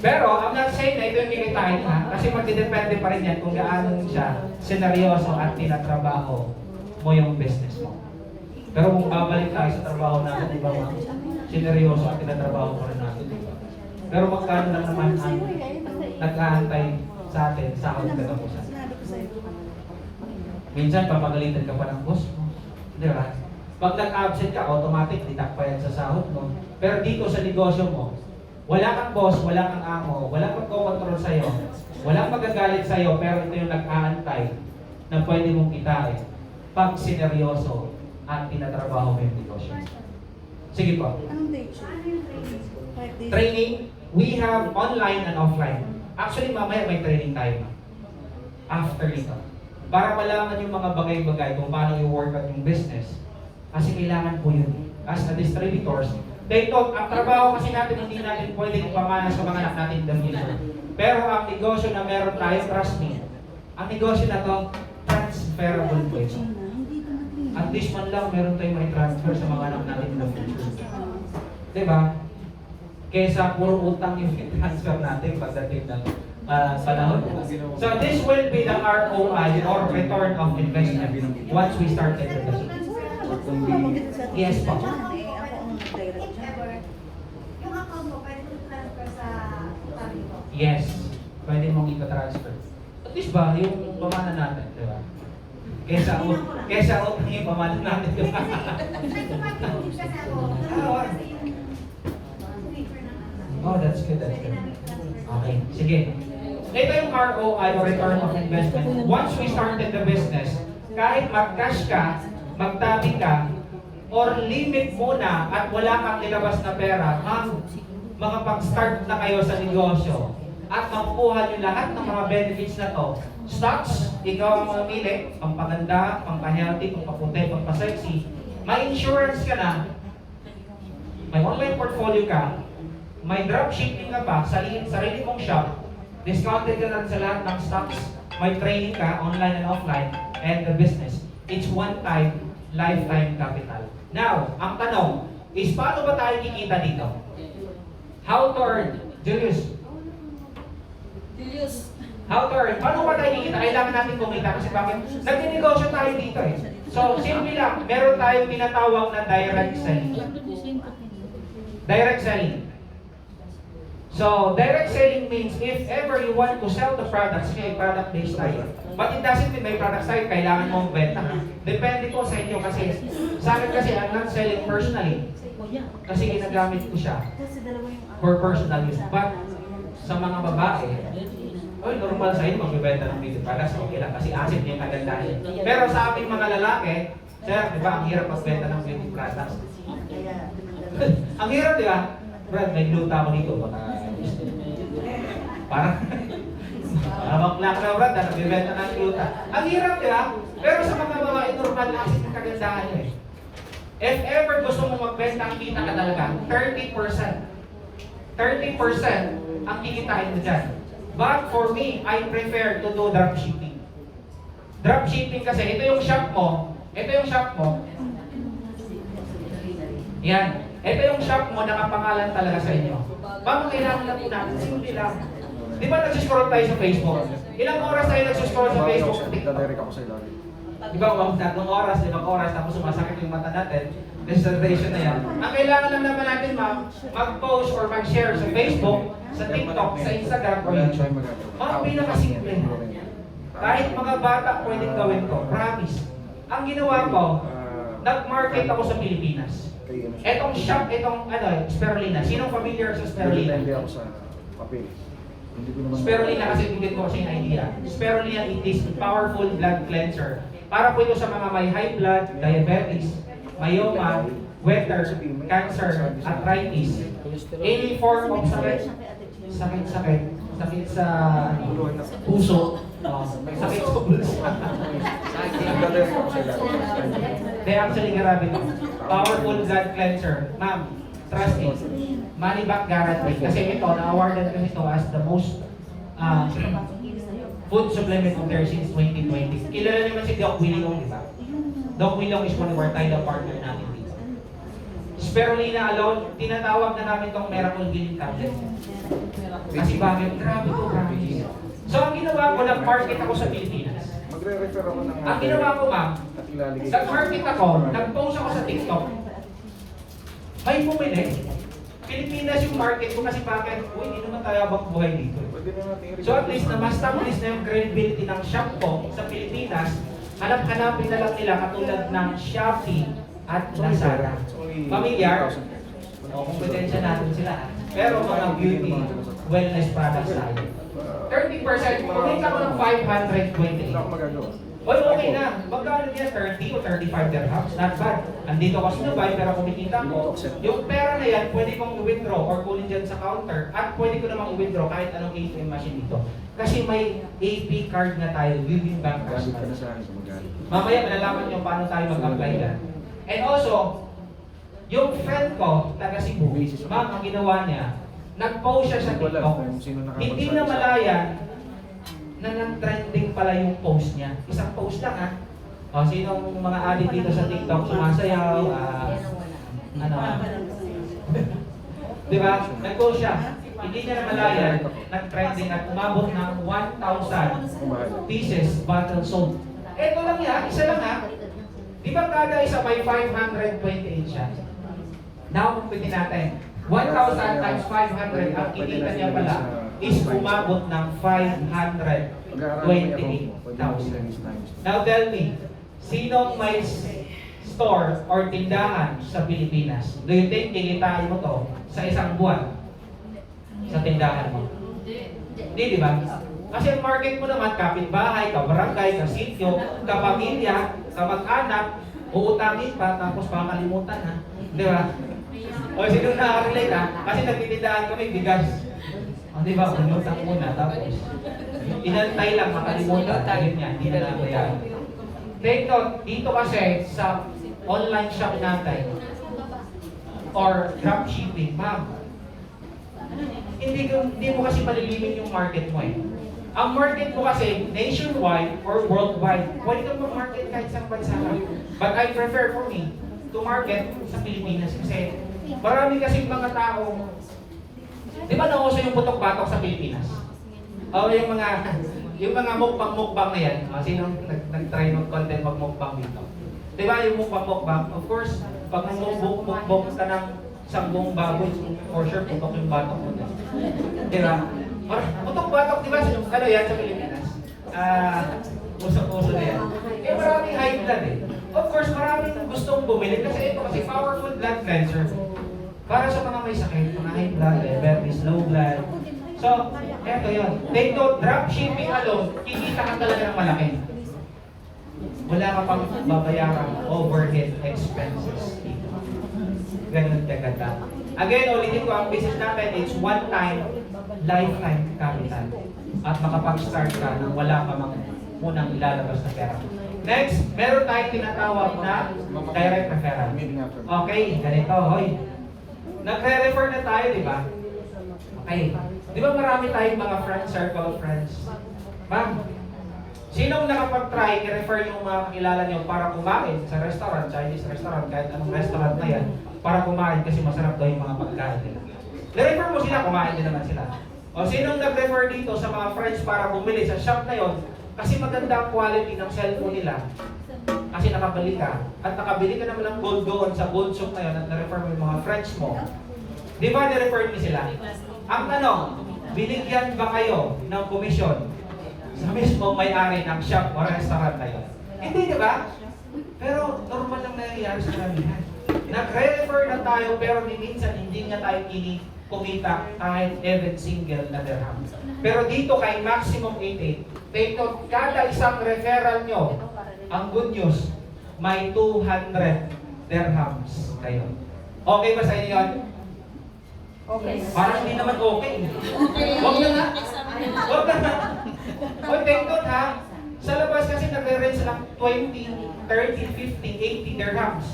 Speaker 4: Pero I'm not saying na ito yung kikitain ha, kasi magdidepende pa rin yan kung gaano siya seneryoso at tinatrabaho mo yung business mo. Pero kung babalik tayo sa trabaho natin, di ba ma? Seneryoso at tinatrabaho pa rin natin, di ba? Pero magkano lang naman ang nag-aantay sa atin sa ating katapusan. Minsan papagalitan ka pa ng boss mo. Di ba? Pag nag-absent ka, automatic, deduct pa yan sa sahod mo. Pero dito sa negosyo mo, wala kang boss, wala kang amo, walang magkocontrol sa'yo, walang magagalit sa'yo, pero ito yung nag-aantay na pwede mong kitain pag sineryoso at tinatrabaho mo yung negosyo. Sige po.
Speaker 3: Anong date siya? 5 days.
Speaker 4: Training, we have online and offline. Actually, mamaya may training tayo. After nito. Para malaman yung mga bagay-bagay kung paano i-work at yung business. Kasi kailangan po yun. As a distributors, they thought, ang trabaho kasi natin, hindi natin pwedeng pamana sa mga anak natin in the future. Pero ang negosyo na meron tayo, trust me, ang negosyo na to, transferable po ito. At least man lang, meron tayong may transfer sa mga anak natin in the future. Diba? Kesa puro utang yung transfer natin pagdating ng panahon. So this will be the ROI or return of investment once we started the business. Yes po.
Speaker 3: Ako ang direct siya.
Speaker 5: Yung account mo, pwede mo transfer sa tabi ko.
Speaker 4: Yes. Pwede mong i-transfer. At least ba, yung pamana natin, di ba? Kesa utang yung pamana natin, di ba?
Speaker 5: Like, kapag kasi ako, kasi yung paper ng ano.
Speaker 4: Oh, that's good, that's
Speaker 5: Pwede
Speaker 4: good.
Speaker 5: namin transfer.
Speaker 4: Okay, sige. Ito yung ROI or return of investment. Once we started the business, kahit mag-cash ka, magtabi ka, or limit muna at wala kang nilabas na pera, makapag-start na kayo sa negosyo at makukuha nyo lahat ng mga benefits na to. Stocks, ikaw ang mamili, pampaganda, pampahealthy, pampaputi, pampasexy. May insurance ka na, may online portfolio ka, may dropshipping ka pa, sarili mong shop, discounted ka na rin sa lahat ng stocks, may training ka, online and offline, and the business. It's one-time, lifetime capital. Now, ang tanong is, paano ba tayo kikita dito? How to earn? Julius, how to earn? Paano ba tayo kikita? Kailangan natin kumita kasi bakit? Nagninegosyo tayo dito eh. So, simple lang, meron tayong tinatawag na direct selling. Direct selling. So, direct selling means if ever you want to sell the products, may product-based tayo. But it doesn't mean may products tayo, kailangan mong benta. Depende po sa inyo kasi, sa akin kasi, I'm not selling personally. Kasi ginagamit ko siya for personal use. But, sa mga babae, oy, normal sa inyo, magbibenta ng beauty products, okay lang. Kasi asset niya yung kagandahan. Pero sa aming mga lalaki, sir, di ba, ang hirap magbenta ng beauty products. Ang hirap, di ba? Brad, may gluta ako dito. Parang bakla ka na, Brad, nagbibenta ng gluta. Ang hirap, di ba? Pero sa mga babae, normal na asset yung kagandahan niya eh. If ever gusto mo magbenta, ang kita ka talaga, 30%. 30% ang kikitain mo dyan. But for me, I prefer to do dropshipping. Dropshipping kasi, ito yung shop mo. Yan. Ito yung shop mo, nakapangalan talaga sa inyo. Paano kailangan na po natin? Simple lang. Di ba nagsuscroll tayo sa Facebook? Ilang oras tayo nagsuscroll sa Facebook?
Speaker 2: Nagdadirect ako sa ilalim.
Speaker 4: Di ba, 3 oras, 5 oras, tapos sumasakit yung mata natin, concentration na yan. Ang kailangan lang naman natin, ma'am, mag-post or mag-share sa Facebook, sa TikTok, sa Instagram, o YouTube. Mga pinakasimple. Kahit mga bata pwedeng gawin ko, promise. Ang ginawa ko, nag-market ako sa Pilipinas. Etong shop, Spirulina. Sinong familiar sa Spirulina?
Speaker 2: Hindi ako sa papel. Hindi ko naman.
Speaker 4: Spirulina kasi bigyan ko kasi yung idea. Spirulina, it is powerful blood cleanser. Para po ito sa mga may high blood, diabetes, myoma, weather, cancer, arthritis, any form of sakit sa puso, sakit sa bulsa.
Speaker 2: Nagdadirect ako sa ilalim.
Speaker 4: They actually grabe ito. Powerful blood cleanser. Ma'am, trust me. Money back guarantee. Kasi ito, na-awardan ko ito as the most food supplement of there since 2020. Kilala naman si Doc Willong, di ba? Doc Willong is one of our title partner natin dito. Spirulina alone, tinatawag na namin itong miracle healing tablet. Kasi bakit? Grabe ko, grabe. So ang ginawa ko, nag-market ako sa Pilipinas.
Speaker 2: Magre-refer ako ng
Speaker 4: Ang ginawa ko, ma'am,
Speaker 2: at ilalagay.
Speaker 4: nag-market ako, nag-post ako sa TikTok. May bumili. Pilipinas yung market ko kasi bakit? Uy, hindi naman tayo abang buhay dito.
Speaker 2: Pwede na natin
Speaker 4: So at least na-establish na yung credibility ng shop ko sa Pilipinas, hanap-hanapin na lang nila katulad ng Shopee at
Speaker 2: It's only
Speaker 4: Lazada.
Speaker 2: It's only
Speaker 4: Familiar?
Speaker 2: 2,000 pesos.
Speaker 4: O, kompetensya natin sila. Pero mga beauty, wellness products tayo. 30%, kumita ko ng
Speaker 2: Wala
Speaker 4: 528.
Speaker 2: akong magagawa.
Speaker 4: Oy, okay na. Magkano niya? 30 o 35 dirhams? Not bad. Andito ka sa Dubai, pero kumikita ko. Yung pera na yan, pwede kong i-withdraw or kunin dyan sa counter at pwede ko namang i-withdraw kahit anong ATM machine dito. Kasi may AP card na tayo, Living Bank
Speaker 2: Galit ka na
Speaker 4: Card.
Speaker 2: sa akin sa magalit.
Speaker 4: Mamaya malalaman nyo paano tayo mag-apply yan. And also, yung friend ko, taga Cebu, ma'am, ang ginawa niya, nag-post siya sa
Speaker 2: Wala
Speaker 4: TikTok.
Speaker 2: kung sino nakapagsabi
Speaker 4: Hindi
Speaker 2: sa
Speaker 4: na
Speaker 2: akin.
Speaker 4: malayan na nag-trending pala yung post niya. Isang post lang ha. O, sinong mga adik dito sa TikTok, sumasayaw, ano, di ba? Nag-post siya. Hindi niya na malayan, nag-trending at umabot ng 1,000 pieces bottle sold. Eto lang yan, isa lang ha. Di ba kada isa may 528 siya? Now, kumpitin natin. 1,000 times 500, ang kinita niya pala is umabot ng 528,000. Now tell me, sinong may store or tindahan sa Pilipinas? Do you think kikitain mo to sa isang buwan sa tindahan mo? Hindi, di ba? Kasi ang market mo naman, kapitbahay, kabarangay, kasityo, kapamilya, kamag-anak, uutangin pa, tapos makakalimutan ha. Di ba? O sino nakaka-relate ha? Kasi nagtitindahan kami bigas. O di ba? Unutang muna, tapos inantay lang makalimutan. Yun yan, hindi na nabayaran. Dito, dito kasi sa online shop natin or dropshipping, ma'am, hindi mo kasi malilimin yung market mo eh. Ang market mo kasi nationwide or worldwide. Pwede kang mag-market kahit sa bansa ka. But I prefer for me to market sa Pilipinas kasi marami kasing mga tao. Di ba nauso yung putok-batok sa Pilipinas? O yung mga mukbang-mukbang na yan. Sino nag-try mag-content mag-mukbang dito? Di ba yung mukbang-mukbang? Of course, pag mukbang ka ng sanggong baboy, for sure putok yung batok mo. Di ba? Putok-batok, di ba? Ano yan sa Pilipinas? Uso-uso na yan. Eh maraming high blood eh. Of course, maraming gustong bumili kasi ito kasi powerful blood cleanser. Para sa mga may sakit, mga high blood, diabetes, low blood. So, eto yun. Take note, dropshipping alone, kikita ka talaga ng malaki. Wala ka pang babayarang overhead expenses. Ganun kaganda. Again, ulitin ko, ang business natin, it's one-time, lifetime capital. At makapag-start ka nang wala ka mang munang ilalabas na pera. Next, meron tayong tinatawag na direct referral. Okay, ganito, hoy. Nagre-refer na tayo, di ba? Okay. Di ba marami tayong mga friends, circle of friends? Ma'am, sinong nakapag-try i-refer yung mga kakilala niyo para kumain sa restaurant, Chinese restaurant, kahit anong restaurant na yan, para kumain kasi masarap daw yung mga pagkain nila. I-refer mo sila, kumain din naman sila. O sinong nag-refer dito sa mga friends para bumili sa shop na yon kasi maganda ang quality ng cellphone nila. Kasi nakabili ka. At nakabili ka naman ng gold doon sa gold shop na yun at na-refer mo yung mga friends mo. Di ba na-refer niyo sila? Ang tanong, binigyan ba kayo ng komisyon sa mismo may-ari ng shop o restaurant na yun? Hindi, di ba? Pero normal lang nangyayari sa karamihan. Nag-refer na tayo pero minsan hindi nga tayo kumita kahit even single na dirham. Pero dito kay Maximum 88, take note, kada isang referral nyo, ang good news, may 200 dirhams kayo. Okay ba sa inyo yun?
Speaker 3: Okay.
Speaker 4: Parang hindi naman okay. Huwag na nga. Huwag na nga. O take note ha, sa labas kasi nagre-rent sila 20, 30, 50, 80 dirhams.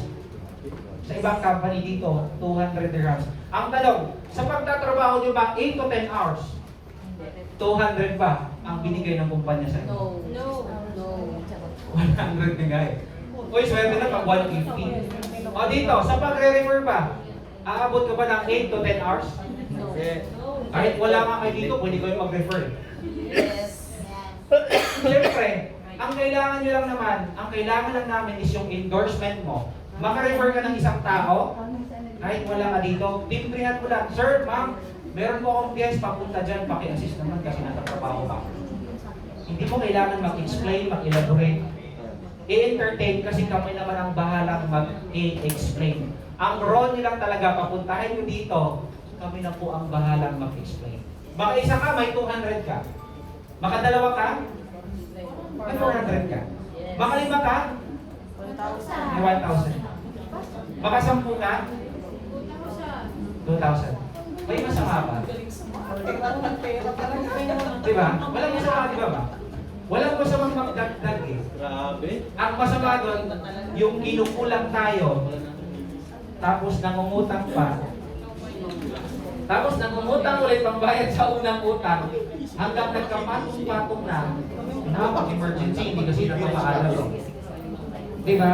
Speaker 4: Sa ibang company dito, 200 dirhams. Ang tanong, sa pagtatrabaho nyo ba 8 to 10 hours? 200 ba ang binigay ng kumpanya sa inyo?
Speaker 5: No.
Speaker 4: 100 na nga eh. Uy, swerte na pag 150. O dito, sa pagre-refer ba, aabot ka ba ng 8 to 10 hours? Kahit wala nga kayo dito, pwede kayo mag-refer. Siyempre, ang kailangan nyo lang naman, ang kailangan lang namin is yung endorsement mo. Maka-refer ka ng isang tao, kahit wala ka dito, timbrihan mo lang, sir, ma'am, meron po akong guest, papunta dyan, paki-assist naman kasi nasa trabaho pa. Hindi mo kailangan mag-explain, mag-elaborate. i-entertain kasi kami naman ang bahalang mag-i-explain. Ang role nilang talaga, papuntahin nyo dito, kami na po ang bahalang mag-explain. Baka isa ka, may 200 ka. Baka dalawa ka, may 400 ka. Baka lima ka, may 1,000. Baka 10 ka, 2,000. May masama ba? Diba? Walang masama, di ba ba? Walang masamang magdagdag eh.
Speaker 2: Grabe.
Speaker 4: Ang masama doon, yung kinukulang tayo, tapos nangungutang pa, tapos nangungutang ulit pambayad sa unang utang, hanggang nagkapatong-patong na, nakapag-emergency, hindi kasi napapaalam. Diba?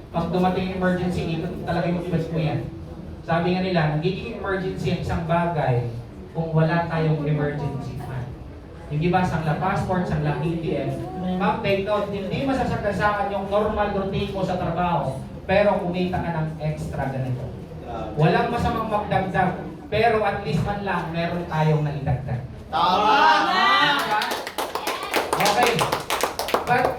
Speaker 4: Pag dumating yung emergency, ito talaga yung ibas mo yan. Sabi nga nila, nagiging emergency ang isang bagay kung wala tayong emergency fund. Yung iba, sangla passport, sangla ATM. Ma'am, take note, hindi masasagasaan yung normal routine mo sa trabaho, pero kumita ka ng extra ganito. Walang masamang magdagdag, pero at least man lang, meron tayong naidagdag.
Speaker 2: Tama!
Speaker 4: Okay. But,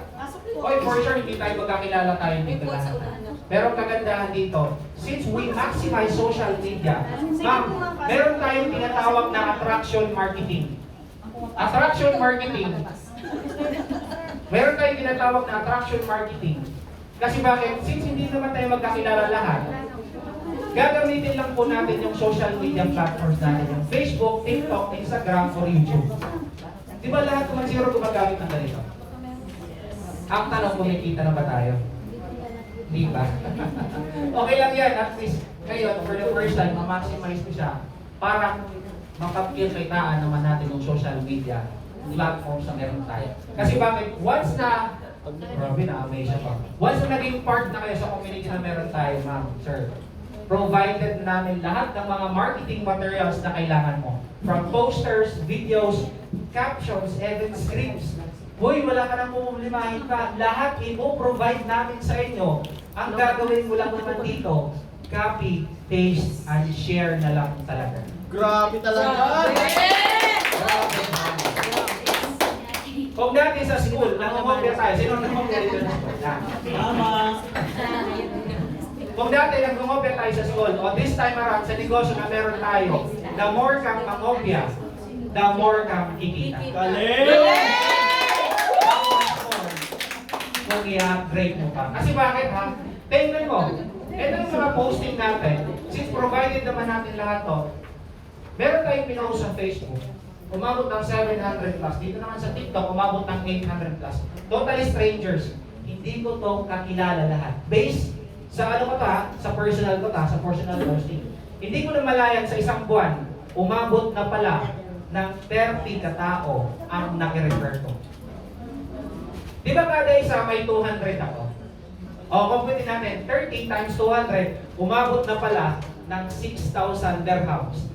Speaker 4: for sure, hindi tayo magkakilala tayo dito lahat. Pero ang kagandahan dito, since we maximize social media, ma'am, meron tayong tinatawag na attraction marketing. Attraction marketing. Meron tayong tinatawag na attraction marketing. Kasi bakit? Since hindi naman tayo magkakilala lahat, gagamitin lang po natin yung social media platforms natin, yung Facebook, TikTok, Instagram, or YouTube. Di ba lahat naman zero gumagamit ng ganito? Ang tanong, kumikita na ba tayo? Di ba? Okay lang yan, at least ngayon, for the first time, ma-maximize ko siya para mapagkikitaan naman natin yung social media platforms na meron tayo. Kasi bakit? Once na, grabe na-amaze siya pa. Once na naging part na kayo sa community na meron tayo, ma'am, sir, provided namin lahat ng mga marketing materials na kailangan mo. From posters, videos, captions, even scripts. Hoy, wala ka nang pumumlimahin pa. Lahat i-provide namin sa inyo. Ang gagawin mo lang naman dito, copy, paste, and share na lang talaga.
Speaker 2: Grabe talaga!
Speaker 4: Kung dati sa school, nangungopia tayo. Sino nangungopia dito sa school?
Speaker 2: Tama!
Speaker 4: Kung dati nangungopia tayo sa school, o this time around, sa negosyo na meron tayo, the more kang mangopia, the more kang kikita.
Speaker 2: Galing!
Speaker 4: Kung i-upgrade mo pa. Kasi bakit ha? Tingnan mo, ito yung mga posting natin. Since provided naman natin lahat to, meron tayong pinost sa Facebook. Umabot ng 700 plus. Dito naman sa TikTok, umabot ng 800 plus. Totally strangers. Hindi ko to kakilala lahat. Based sa ano ko ta, sa personal ko ta, sa personal posting. Hindi ko na malayan sa isang buwan, umabot na pala ng 30 katao ang nakirefer ko. Di ba kada isa may 200 ako? O, compute natin, 30 times 200, umabot na pala ng 6,000 dirhams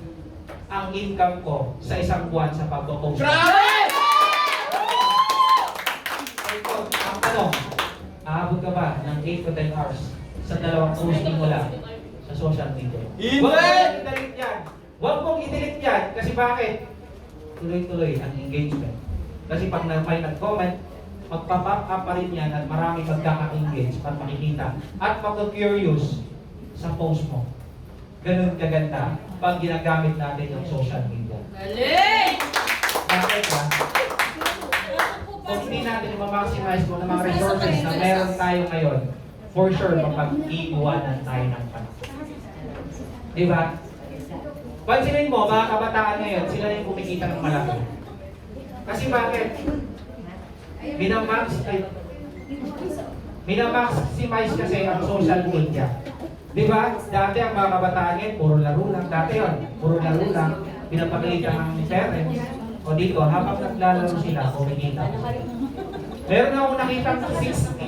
Speaker 4: ang income ko sa isang buwan sa pagpo-post.
Speaker 2: Grabe!
Speaker 4: Ito, ang tanong, aabot ka ba ng 8 to 10 hours sa dalawang posting mo lang sa social media?
Speaker 2: Hindi!
Speaker 4: Huwag mong i-delete yan! Huwag mong i-delete yan! Kasi bakit? Tuloy-tuloy ang engagement. Kasi pag may nag-comment, magpa-pop up pa rin yan at marami magkaka-engage pag makikita at magka-curious sa post mo. Ganun kaganda pag ginagamit natin yung social media.
Speaker 3: Galing!
Speaker 4: Bakit ba? Kung hindi natin ma-maximize mo ng mga resources na meron tayo ngayon, for sure mapag-iiwanan tayo ng panahon. Diba? Pansinin mo, mga kabataan ngayon, sila na yung kumikita ng malaki. Kasi bakit? Minamaximize kasi ang social media. Di ba? Dati ang mga kabataan ngayon, puro laro lang. Dati yun, puro laro lang. Pinapagalitan ng parents. O dito, habang naglalaro sila, kumikita. Meron na akong nakitang 60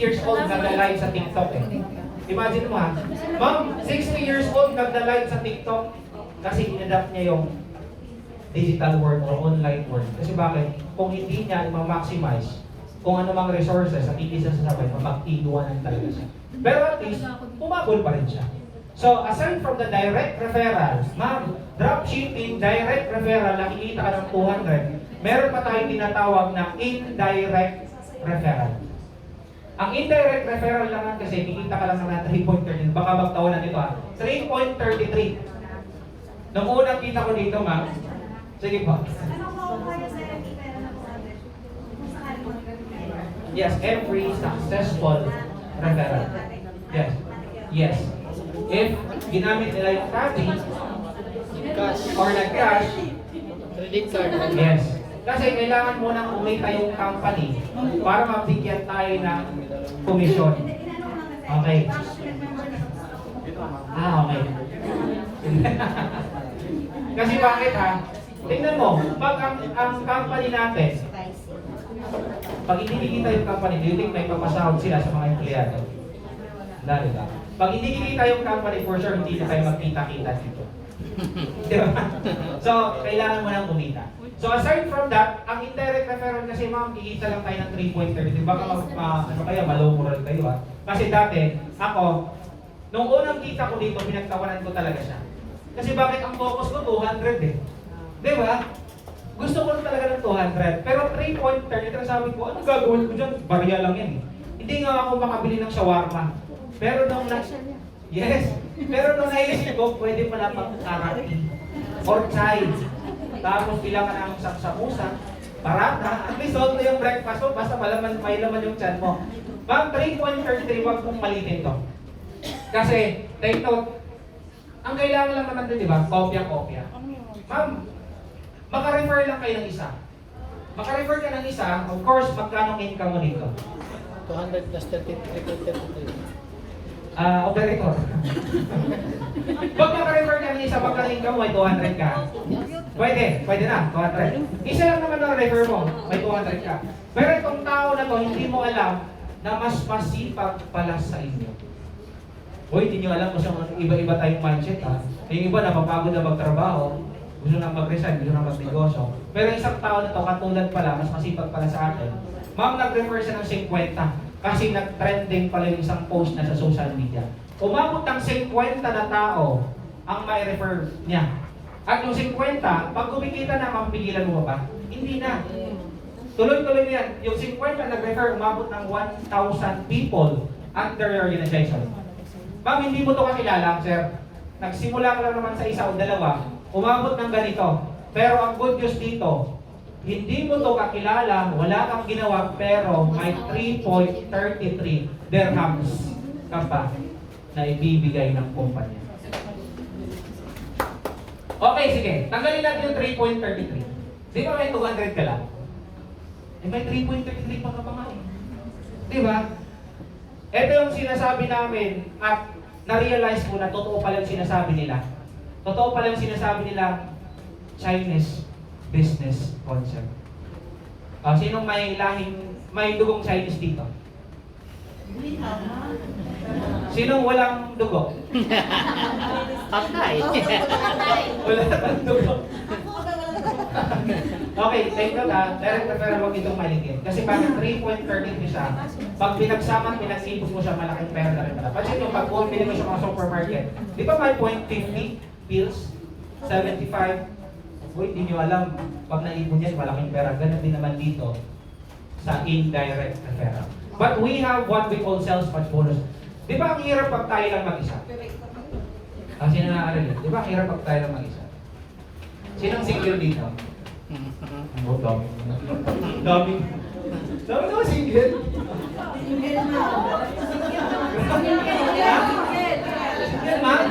Speaker 4: years old nagla-live sa TikTok eh. Imagine mo ha, ma'am, 60 years old nagla-live sa TikTok kasi in-adapt niya yung digital world or online world. Kasi bakit? Kung hindi niya ma-maximize kung ano mang resources at hindi siya sasabay, mapag-iwanan talaga siya. Pero at least, pumabol pa rin siya. So, aside from the direct referral, ma'am, dropshipping, direct referral, nakikita ka ng 200, meron pa tayong tinatawag na indirect referral. Ang indirect referral naman kasi, kikita ka lang naman 3.33. Baka magtawanan nito 3.33. Nung unang kita ko dito, ma'am. Sige po.
Speaker 5: Ano po kayo sa pera na 400? Kung sakali mo nagkakita.
Speaker 4: Yes, every successful referral. Yes. Yes. If ginamit nila yung tabi or nag-cash,
Speaker 2: Credit card.
Speaker 4: yes. Kasi kailangan mo nang umita yung company para mabigyan tayo ng komisyon.
Speaker 5: Inano ko lang kasi.
Speaker 4: Okay.
Speaker 5: Bakit nag-member na ako?
Speaker 4: Okay. Kasi bakit ha? Tingnan mo, pag ang company natin, pag hindi kikita yung company, do you think may papasahod sila sa mga empleyado? Wala, diba? Pag hindi kikita yung company, for sure, hindi na tayo magkita-kita dito. Diba? So, kailangan mo nang kumita. So, aside from that, ang indirect referral kasi ma'am, kikita lang tayo ng 3.33. Baka ano kaya, malaw moral kayo ha. Kasi dati, ako, nung unang kita ko dito, pinagtawanan ko talaga siya. Kasi bakit ang focus ko 200 eh. Di ba? Gusto ko talaga ng 200. Pero 3.33 sabi ko, ano gagawin ko dyan? Barya lang yan eh. Hindi nga ako makabili ng shawarma. Pero nung yes. Pero nung naisip ko, pwede pala pang karati. Or chai. Tapos bilangan ang saksakusa. Parata. At least solve yung breakfast mo. Basta may laman yung chan mo. Ma'am, 3.33, wag mong malitin to. Kasi, take note, ang kailangan lang naman din, di ba? Kopya-kopya. Ma'am, maka-refer lang kayo ng isa. Maka-refer ka ng isa, of course, magkano income mo dito?
Speaker 2: 200 plus 33.
Speaker 4: Operator. Pag maka-refer ka ng isa, magkano income mo, may 200 ka. Pwede na, 200. Isa lang naman ang refer mo, may 200 ka. Pero itong tao na to, hindi mo alam na mas masipag pala sa inyo. Hoy, hindi nyo alam kung iba-iba tayong mindset ha. Yung iba napapagod na magtrabaho, gusto na mag-resign, gusto na mag-negosyo. Pero isang tao na to, katulad pala, mas masipag pala sa atin. Ma'am, nag-refer siya ng 50 kasi nag-trending pala yung isang post na sa social media. Umabot ng 50 na tao ang may refer niya. At yung 50, pag kumikita na, mapigilan mo ba? Hindi na. Tuloy-tuloy na yan. Yung 50 nag-refer, umabot ng 1,000 people under your organization. Ma'am, hindi mo ito kakilala, sir. Nagsimula ka lang naman sa isa o dalawa, umabot ng ganito. Pero ang good news dito, hindi mo ito kakilala, wala kang ginawa, pero may 3.33 dirhams ka pa na ibibigay ng kumpanya. Okay, sige. Tanggalin natin yung 3.33. Di ba may 200 ka lang? Eh, may 3.33 pa ka pa nga eh. Di ba? Ito yung sinasabi namin at na-realize ko na totoo pala yung sinasabi nila. Totoo pala yung sinasabi nila Chinese business concept. Sinong may dugong Chinese dito? Sinong walang dugo?
Speaker 2: Patay.
Speaker 4: Wala kang dugo. Okay, take note ha. Direct referral, huwag itong maligid. Kasi bakit 3.33 siya, pag pinagsama at pinagsipos mo siya, malaking pera na rin pala. Pansin nyo, pag bumili mo sa mga supermarket, di ba may 0.50 pills? 75? Uy, hindi nyo alam, pag naipon yan, malaking pera. Ganun din naman dito sa indirect referral. But we have what we call sales patch bonus. Di ba ang hirap pag tayo lang mag-isa? Sino na-aaral yun? Di ba ang hirap pag tayo lang mag-isa? Sinong single dito? Oh, dami. Dami. Dami naman single. Single, ma'am?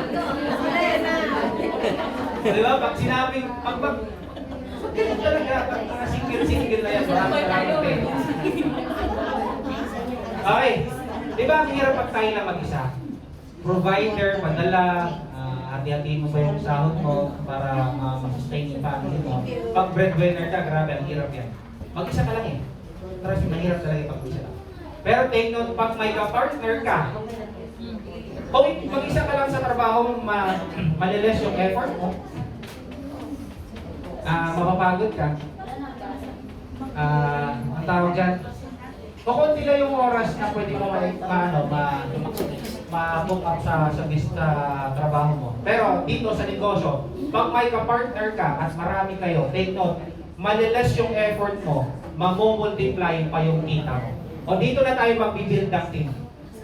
Speaker 4: Di ba? Pag sinabing, pag ganun talaga, pag mga single na yan, marami pera. Okay. Di ba ang hirap pag tayo lang mag-isa? Provider, padala, hati-hatiin mo ba yung sahod mo para ma-sustain yung family mo. Pag breadwinner ka, grabe, ang hirap yan. Mag-isa ka lang eh. Trust me, mahirap talaga pag isa lang. Pero take note, pag may ka-partner ka, kung mag-isa ka lang sa trabaho, maliles yung effort mo, mapapagod ka, ang tawag dyan, kukunti lang yung oras na pwede mo ma-book up sa trabaho mo. Pero dito sa negosyo, pag may ka-partner ka at marami kayo, take note, maliles yung effort mo, mamumultiply pa yung kita mo. O dito na tayo magbibuild ng team.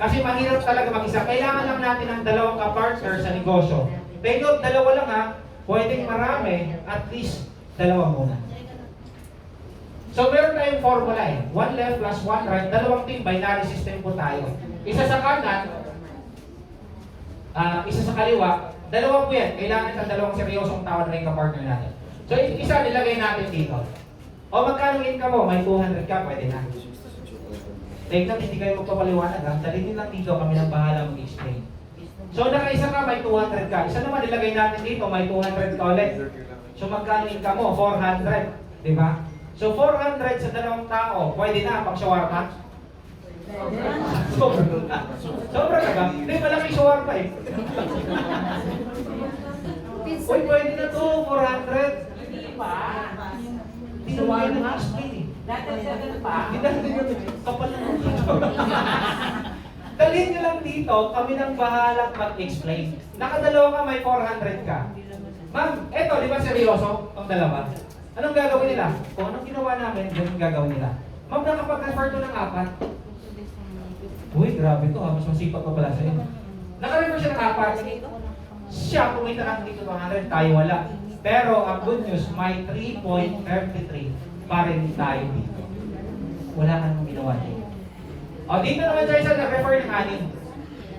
Speaker 4: Kasi mahirap talaga mag-isa. Kailangan lang natin ng dalawang ka-partner sa negosyo. Take note, dalawa lang ha. Pwedeng marami, at least dalawa muna. So meron tayong formula eh. 1 left plus 1 right. Dalawang team, binary system po tayo. Isa sa kanan, isa sa kaliwa. Dalawa po yan. Kailangan ng dalawang seryosong tao na rin ka-partner natin. So isa nilagay natin dito. O magkano income mo? May 200 ka, pwede na. Take note, hindi kayo magpapaliwanag ha. Dalhin lang dito, kami nang bahala mag-explain. So nakaisa ka, may 200 ka. Isa naman nilagay natin dito, may 200 ka ulit. So magkano income mo? 400. Diba? So 400 sa dalawang tao, pwede na pag shawarma? Sobra na. Sobra na ba? Hindi, malaki shawarma eh. Uy, pwede na to, 400.
Speaker 3: Hindi pa.
Speaker 4: Hindi na kayo nag-explain eh.
Speaker 3: Dagdagan pa.
Speaker 4: Hindi na kapal na dito. Dalhin nyo lang dito, kami nang bahalang mag-explain. Nakadalawa ka, may 400 ka. Ma'am, eto, di ba seryoso? Itong dalawa. Anong gagawin nila? Kung anong ginawa namin, yun ang gagawin nila. Ma'am, nakapag-refer to ng 4. Uy, grabe to ha. Mas masipag pa pala sa'yo. Naka-refer siya ng 4. Siya, kumita lang dito 200, tayo wala. Pero ang good news, may 3.33 pa rin tayo dito. Wala ka nang ginawa dito. O, dito naman tayo sa nag-refer ng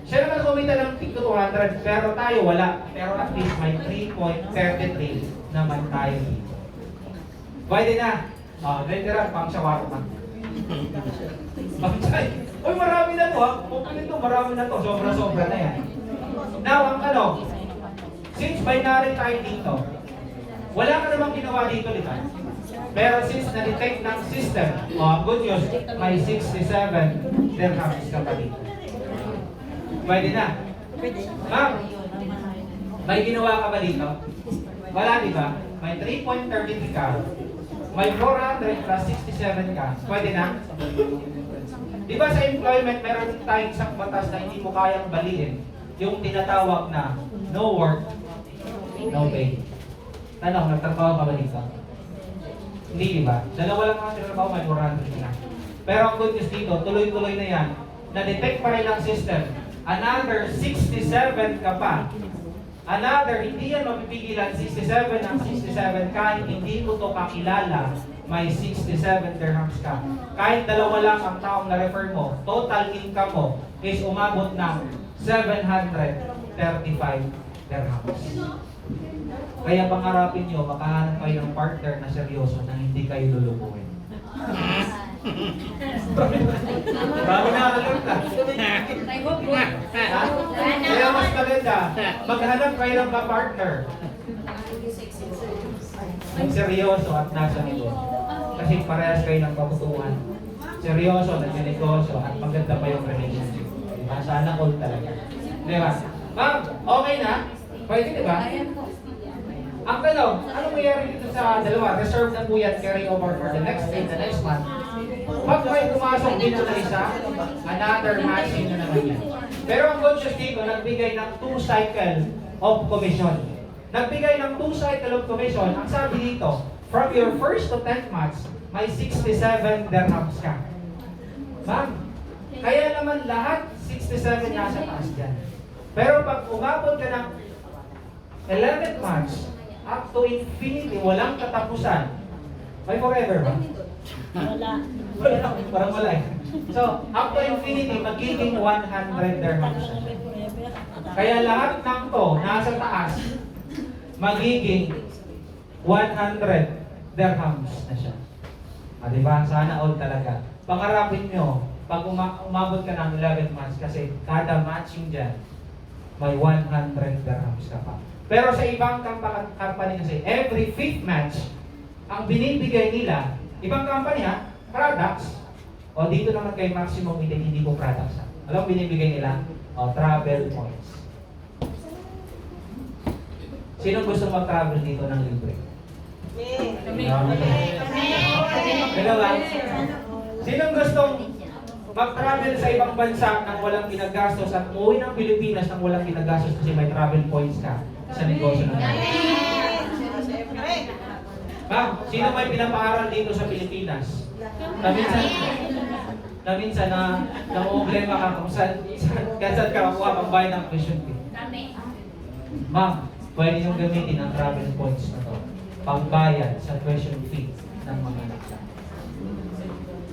Speaker 4: 6. Siya naman kumita ng dito 200, pero tayo wala. Pero at least may 3.33 naman tayo dito. Pwede na. O, literal, pang shawarma. Pang-chay. Uy, marami na to ha. Kung ito, marami na to. Sobra-sobra na yan. Now, ang tanong, since binary tayo dito, wala ka namang ginawa dito, di ba? Pero since na-detect ng system, good news, may 67 dirhams ka pa dito. Pwede na. Ma'am, may ginawa ka ba dito? Wala, di ba? May 3.33 ka. May 400 plus 67 ka. Pwede na? Di ba sa employment, meron tayong isang batas na hindi mo kayang baliin, yung tinatawag na no work, no pay. Tanong, nagtrabaho ka ba dito? Hindi, di ba? Dalawa lang ang tinrabaho, may 400 na. Pero ang good news dito, tuloy-tuloy na yan. Na-detect pa rin ang system. Another 67 ka pa. Another, hindi yan mapipigilan, 67 ang 67, kahit hindi mo to kakilala, may 67 dirhams ka. Kahit dalawa lang ang taong na-refer mo, total income mo is umabot ng 735 dirhams. Kaya pangarapin nyo, makahanap kayo ng partner na seryoso na hindi kayo lulukuhin. Bago na alam ka. Kaya mas maganda, maghanap kayo ng ka-partner. Ng seryoso at nasa negosyo. Kasi parehas kayo ng kabutuhan. Seryoso, nag-negosyo at maganda pa yung relationship. Diba? Sana all talaga. Diba? Ma'am, okay na? Pwede diba? Ang tanong, anong mayroon dito sa dalawa? Reserve na po yan, carry over for the next day, the next month. Pag may pumasok dito na isa, another matching na naman yan. Pero ang good news dito, nagbigay ng 2 cycle of commission. Nagbigay ng 2 cycle of commission. Ang sabi dito, from your first to 10th months, may 67 dirhams ka. Ma'am, kaya naman lahat 67 nasa taas dyan. Pero pag umabot ka ng 11 months, up to infinity, walang katapusan. May forever ba?
Speaker 3: Wala.
Speaker 4: Parang wala eh. So, up to infinity, magiging 100 dirhams na siya. Kaya lahat ng to, nasa taas, magiging 100 dirhams na siya. Diba? Sana all talaga. Pangarapin nyo, pag umabot ka ng 11 months, kasi kada matching dyan, may 100 dirhams ka pa. Pero sa ibang company kasi, every 5th match, ang binibigay nila, ibang company ha, products. O dito naman kay Maximum Meeting, hindi po products ha. Alam binibigay nila? O, travel points. Sino gusto mag-travel dito ng libre? Dalawa. Sinong gustong mag-travel sa ibang bansa nang walang ginagastos at umuwi ng Pilipinas nang walang ginagastos kasi may travel points ka sa negosyo na natin? Ma'am, sino may pinapaaral dito sa Pilipinas? Na minsan na problema ka kung saan ka makuha pang bayad ng tuition fee. Ma'am, pwede nyo gamitin ang travel points na to pangbayad sa tuition fee ng mga anak.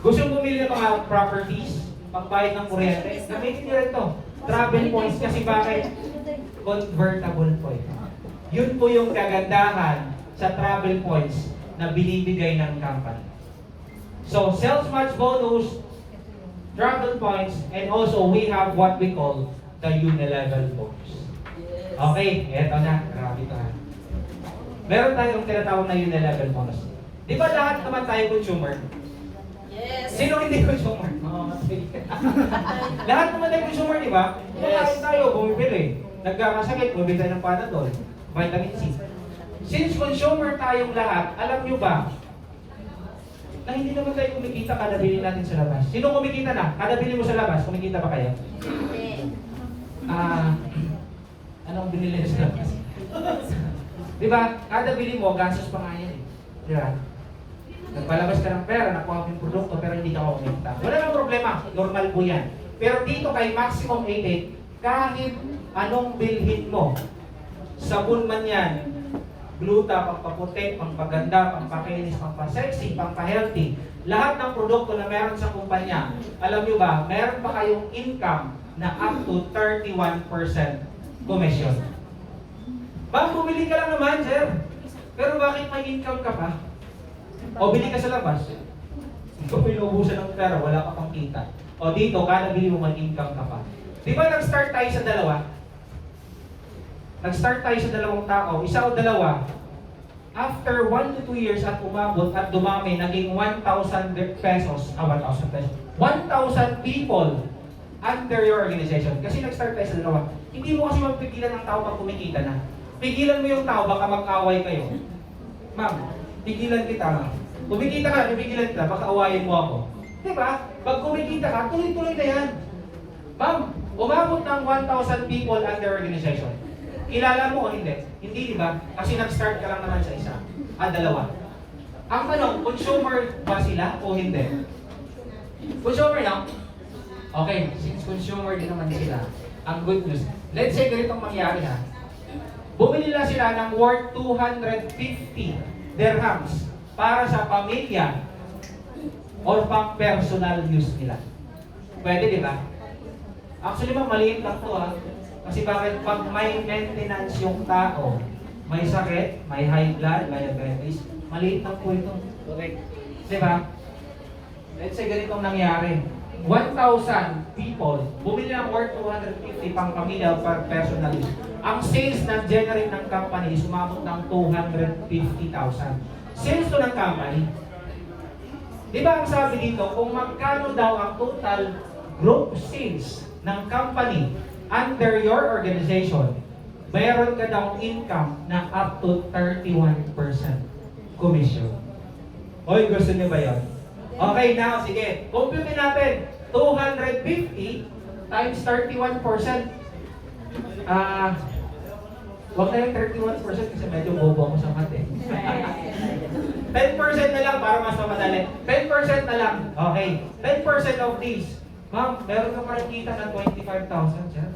Speaker 4: Gusto mong bumili ng mga properties, pangbayad ng kuryente, gamitin nyo rin to. Travel points kasi bakit? Convertible point. Yun po yung kagandahan sa travel points na binibigay ng company. So, sales match bonus, travel points, and also we have what we call the Unilevel bonus. Okay, eto na. Grabe ito ha. Meron tayong tinatawag na Unilevel bonus. Di ba lahat naman tayo consumer?
Speaker 3: Yes.
Speaker 4: Sino hindi consumer? Lahat naman tayo consumer, di ba? Kumakain tayo, bumibili. Nagkakasakit, bumibili tayo ng Panadol, vitamin C. Since consumer tayong lahat, alam nyo ba na hindi naman tayo kumikita kada bili natin sa labas? Sino kumikita na? Kada bili mo sa labas, kumikita ba kayo? Anong binili nyo sa labas? Di ba? Kada bili mo, gastos pa nga yan eh. Di ba? Nagpalabas ka ng pera, nakuha mo yung produkto, pero hindi ka kumikita. Wala nang problema, normal po yan. Pero dito kay Maximum 88, kahit anong bilhin mo, sabon man yan, gluta, pampaputi, pampaganda, pampakinis, pampasexy, pampahealthy, lahat ng produkto na meron sa kumpanya, alam nyo ba, meron pa kayong income na up to 31% commission. Bang, bumili ka lang naman, sir. Pero bakit may income ka pa? O bili ka sa labas. Ikaw pinubusan ng pera, wala ka pang kita. O dito, kada bili mo may income ka pa. Di ba nag-start tayo sa dalawa? Nag-start tayo sa dalawang tao, isa o dalawa. After 1 to 2 years at umabot at dumami, naging 1,000 pesos, 1,000 pesos, 1,000 people under your organization. Kasi nag-start tayo sa dalawa. Hindi mo kasi mapigilan ng tao pag kumikita na. Pigilan mo yung tao, baka mag-away kayo. Ma'am, pigilan kita, ma'am. Kumikita ka, pigilan kita, baka awayin mo ako. Diba? Pag kumikita ka, tuloy-tuloy na yan. Ma'am, umabot ng 1,000 people under organization. Kilala mo o hindi? Hindi, di ba? Kasi nag-start ka lang naman sa isa. Dalawa. Ang tanong, consumer ba sila o hindi? Consumer na? Okay, since consumer din naman sila, ang good news, let's say ganitong mangyari ha. Bumili na sila ng worth 250 dirhams para sa pamilya or pang personal use nila. Pwede, di ba? Actually, maliit lang to ha. Kasi bakit pag may maintenance yung tao, may sakit, may high blood, may diabetes, maliit lang po ito.
Speaker 2: Correct.
Speaker 4: Di ba? Let's say ganitong nangyari. 1,000 people, bumili ng worth 250 pang pamilya o per personal use. Ang sales na generate ng company is umabot ng 250,000. Sales to ng company. Di ba ang sabi dito, kung magkano daw ang total group sales ng company under your organization, mayroon ka daw income na up to 31% commission. Hoy, gusto niyo ba yun? Okay, now, sige. Compute natin. 250 times 31%. Huwag na yung 31% kasi medyo bobo ako sa math eh. 10% na lang para mas mamadali. 10% na lang. Okay. 10% of these. Ma'am, meron ka parang kita ng 25,000 siya.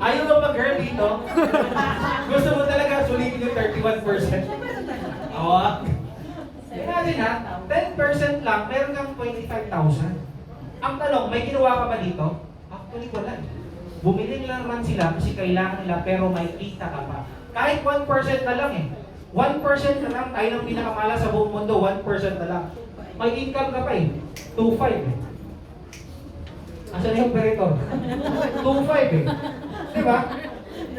Speaker 4: Ayaw mo mag-girl dito? Gusto mo talaga sulitin yung 31%? Oo. Imagine ha, 10% lang, meron kang 25,000. Ang tanong, may ginawa ka ba dito? Actually, wala. Bumili lang naman sila kasi kailangan nila pero may kita ka pa. Kahit 1% na lang eh. 1% na lang, tayo ng pinakamala sa buong mundo, 1% na lang. May income ka pa eh. 2.5 eh. Asan yung operator? 2.5 eh. Diba?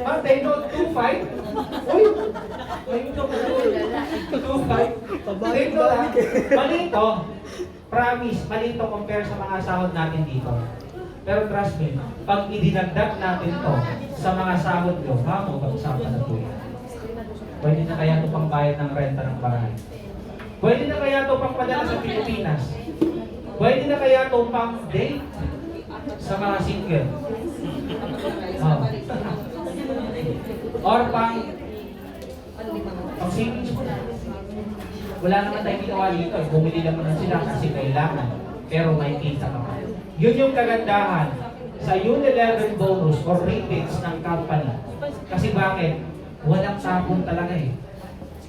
Speaker 4: Ah, take note, 2.5? Uy! May income ka 2.5? Take note ha. Mali ito. Promise, mali ito compare sa mga sahod natin dito. Pero trust me, pag idinagdag natin to sa mga sahod nyo, pag-usapan na po yan. Pwede na kaya ito pang bayad ng renta ng bahay. Pwede na kaya ito pang padala sa Pilipinas. Pwede na kaya ito pang date sa mga single. Oh. Or pang savings mo. Wala naman tayong ginawa dito. Bumili lang naman sila kasi kailangan. Pero may kita ka pa. Yun yung kagandahan sa Unilever bonus or rebates ng company. Kasi bakit? Walang tapon talaga eh.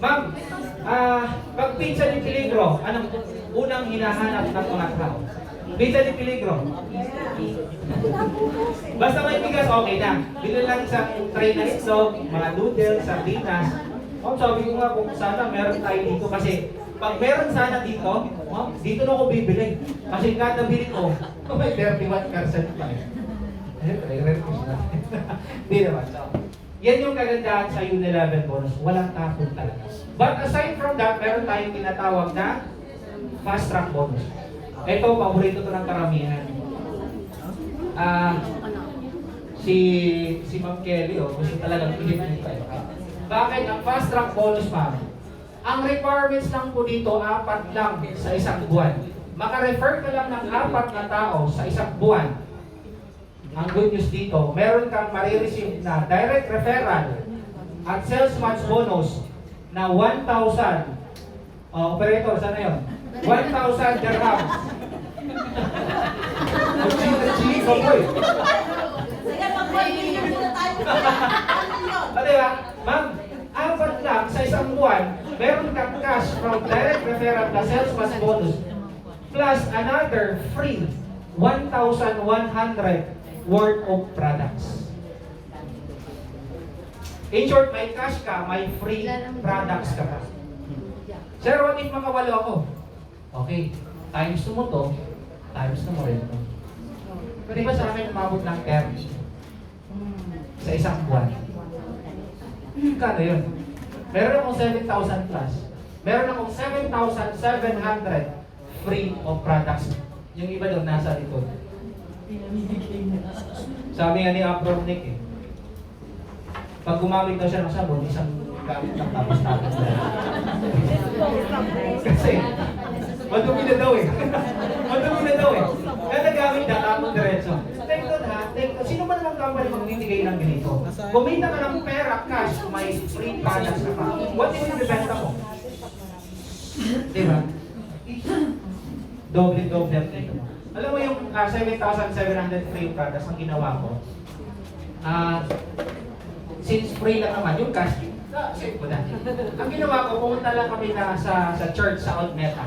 Speaker 4: Ma'am, pag pizza ni Peligro, anong unang hinahanap ng mga tao? Pizza ni Peligro. Basta may bigas, okay na. Bili lang isang tray na itlog, mga noodles, sardinas. Oh, sabi ko nga kung sana meron tayo dito kasi pag meron sana dito, dito na ako bibili. Kasi kada bili ko, may 31% pa eh. Re-refuse natin. Hindi naman. So, yan yung kagandahan sa Unilever bonus. Walang tapon talaga. But aside from that, meron tayong tinatawag na fast track bonus. Ito, paborito to ng karamihan. Si Ma'am Kelly, gusto talagang pilipin tayo. Bakit ang fast track bonus, ma'am? Ang requirements lang po dito, 4 lang sa isang buwan. Maka-refer ka lang ng 4 na tao sa isang buwan. Ang good news dito, meron kang marireceive na direct referral at sales match bonus na 1,000. Operator, sana yun? 1,000 dirhams. Mag-chika ka po eh.
Speaker 3: Sige, mag-million muna tayo.
Speaker 4: Diba? Ma'am, 4 lang sa isang buwan, meron kang cash from direct referral na sales match bonus plus another free 1,100 worth of products. In short, may cash ka, may free products ka pa. Sir, what if makawalo ako? Okay, times 2 mo to, times 2 mo rin to. Pwede ba sa akin umabot ng 30 sa isang buwan? Kano yun? Meron akong 7,000 plus. Meron akong 7,700 free of products. Yung iba doon nasa likod. Sabi nga ni Abromnick eh, pag gumamit daw siya ng sabon, isang gamit lang tapos kasi, madumi na daw eh. Madumi na daw eh. Kaya nagamit na tapos diretso. Take note ha, sino ba namang company magbibigay ng ganito? Kumita ka ng pera, cash, may free products ka pa. What if yung ibenta mo? Diba? Doble-doble ang dito mo. Alam mo yung 7,700 free products ang ginawa ko? Since free lang naman, yung cash, save ko na. Ang ginawa ko, pumunta lang kami na sa church sa Old Meta.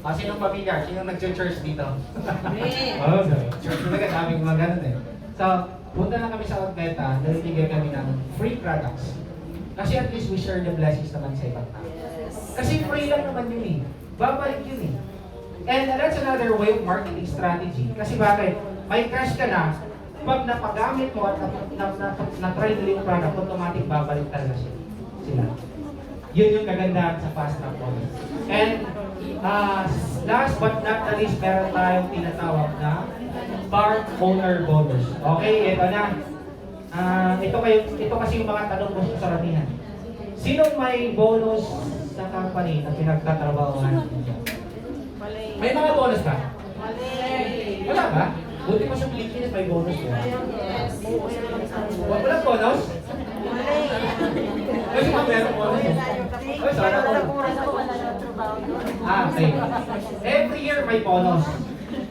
Speaker 4: Sinong familiar? Sinong nag-church dito? Oo, church talaga, daming mga ganun eh. So, punta lang kami sa Old Meta, nagbigay kami ng free products. Kasi at least we share the blessings naman sa ibang tao. Kasi free lang naman yun eh. Babalik yun eh. And that's another way of marketing strategy. Kasi bakit? May cash ka na, pag napagamit mo at na-try nila yung product, automatic babalik talaga sila. Yun yung kagandahan sa fast track bonus. And last but not the least, meron tayong tinatawag na part owner bonus. Okay, ito na. Ito kasi yung mga tanong mo sa saramihan. Sino may bonus sa company na pinagtatrabahoan? May mga bonus ba? Wala ba? Buti pa sa Pilipinas may bonus ba? Walang bonus? Kasi mga meron bonus. Ay, sana ko. Okay. Every year may bonus.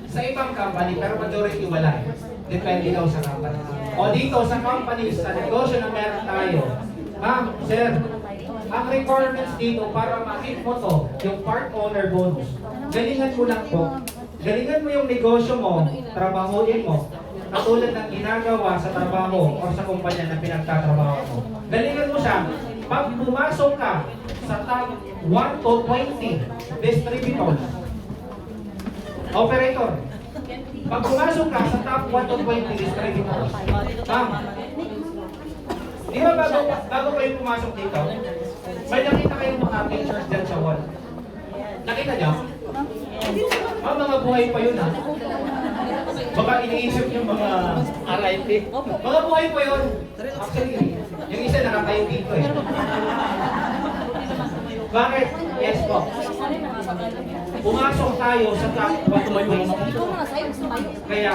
Speaker 4: Sa ibang company, pero majority wala. Depende daw sa company. O dito, sa company, sa negosyo na meron tayo, ma'am, sir, ang requirements dito para ma-hit mo to, yung part owner bonus, galingan mo lang po. Galingan mo yung negosyo mo, trabahuin mo, katulad ng ginagawa sa trabaho o sa kumpanya na pinagtatrabaho mo. Galingan mo siya. Pag pumasok ka sa top 1 to 20 distributors, operator, pag pumasok ka sa top 1 to 20 distributors, di ba bago kayo pumasok dito, may nakita kayong mga pictures dyan sa wall. Nakita niyo? Mga buhay pa yun ha. Baka iniisip yung mga RIP. Mga buhay pa yun. Actually, yung isa nakatayo dito eh. Bakit? Yes po. Pumasok tayo sa top 1 to 20. Kaya,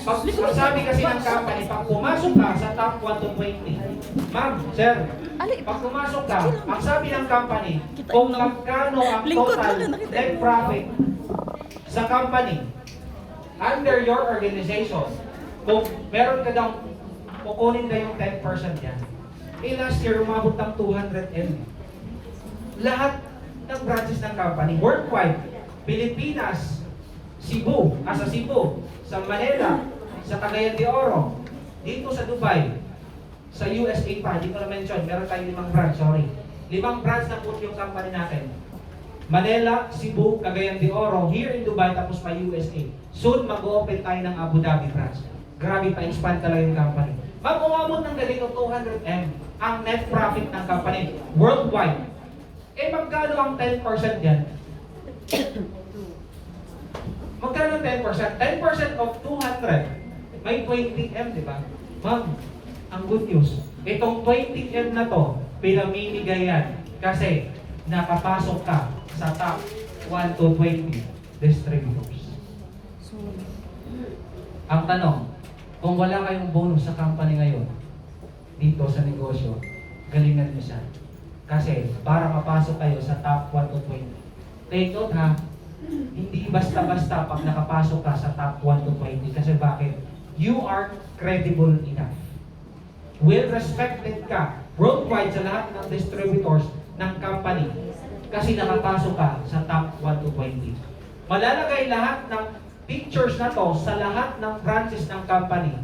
Speaker 4: Ang sabi kasi ng company, pag pumasok ka sa top 1 to 20, ma'am, sir, pag pumasok ka, ang sabi ng company, kung magkano ang total net profit sa company, under your organization, kung meron ka daw, kukunin na yung 10% yan. Last year, umabot ng 200M. Lahat ng branches ng company, worldwide, Pilipinas, Cebu, sa Cebu, sa Manila, sa Cagayan de Oro, dito sa Dubai, sa USA pa, hindi ko na-mention, meron tayong 5 branch, sorry. 5 branch na po yung company natin. Manila, Cebu, Cagayan de Oro, here in Dubai, tapos pa USA. Soon, mag-open tayo ng Abu Dhabi branch. Grabe pa-expand talaga yung company. Pag umabot ng ganito 200M, ang net profit ng company, worldwide. Eh, magkano ang 10% yan? Magkano ang 10%? 10% of 200, may 20M, di ba? Ma'am, ang good news, itong 20M na to, pinamimigay yan kasi nakapasok ka sa top 1 to 20 distributors. Ang tanong, kung wala kayong bonus sa company ngayon, dito sa negosyo, galingan niyo siya. Kasi para mapasok kayo sa top 1 to 20. Take note ha, hindi basta-basta pag nakapasok ka sa top 1 to 20. Kasi bakit? You are credible enough. Well respected ka worldwide sa lahat ng distributors ng company kasi nakapasok ka sa top 1 to 20. Malalagay lahat ng pictures na to sa lahat ng branches ng company.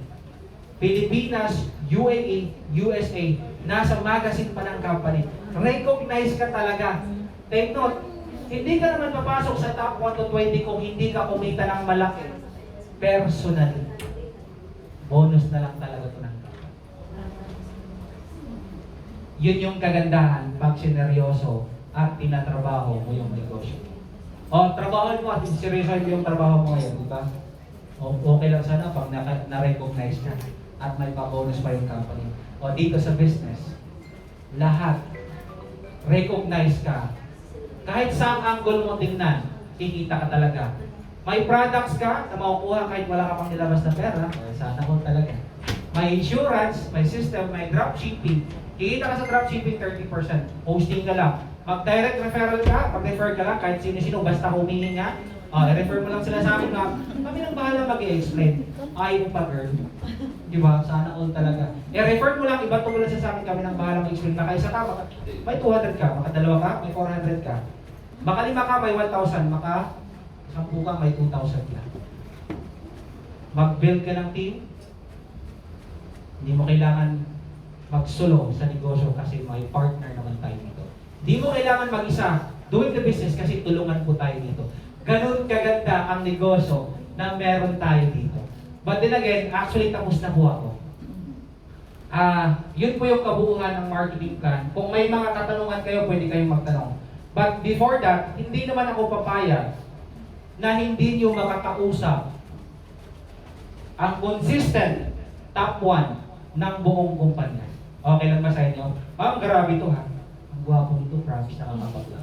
Speaker 4: Pilipinas, UAE, USA, nasa magazine pa ng company. Recognize ka talaga. Take note, hindi ka naman papasok sa top 1 to 20 kung hindi ka kumita ng malaki. Personally. Bonus na lang talaga ito ng company. Yun yung kagandahan pag sineryoso at tinatrabaho mo yung negosyo. O, trabaho mo at seryoso yung trabaho mo ngayon, di ba? Okay lang sana pag na-recognize ka at may pa-bonus pa yung company. O, dito sa business, lahat, recognize ka. Kahit saan angle mo tingnan, kikita ka talaga. May products ka na makukuha kahit wala ka pang nilabas na pera, sana all talaga. May insurance, may system, may dropshipping. Kikita ka sa dropshipping 30%. Hosting ka lang. Mag-direct referral ka, mag-refer ka lang kahit sino-sino, basta humingi nga. I-refer mo lang sila sa amin na kami nang bahala mag-i-explain. Ayaw pa girl. Di ba? Sana all talaga. I-refer mo lang, iba mo lang sa amin, kami nang bahala mag-explain. Baka isa ka, may 200 ka, baka dalawa ka, may 400 ka. Baka 5 ka, may 1,000. Baka 10 ka, may 2,000 ka. Mag-build ka ng team. Hindi mo kailangan magsulong sa negosyo kasi may partner naman tayo dito. Hindi mo kailangan mag-isa doing the business kasi tulungan po tayo dito. Ganun kaganda ang negosyo na meron tayo dito. But then again, actually tapos na po ako. Yun po yung kabuuan ng marketing plan. Kung may mga katanungan kayo, pwede kayong magtanong. But before that, hindi naman ako papayag na hindi nyo makakausap ang consistent top 1 ng buong kumpanya. Okay lang ba sa inyo? Ma'am, grabe ito ha. Ang gwapo nito, promise na kakapagla.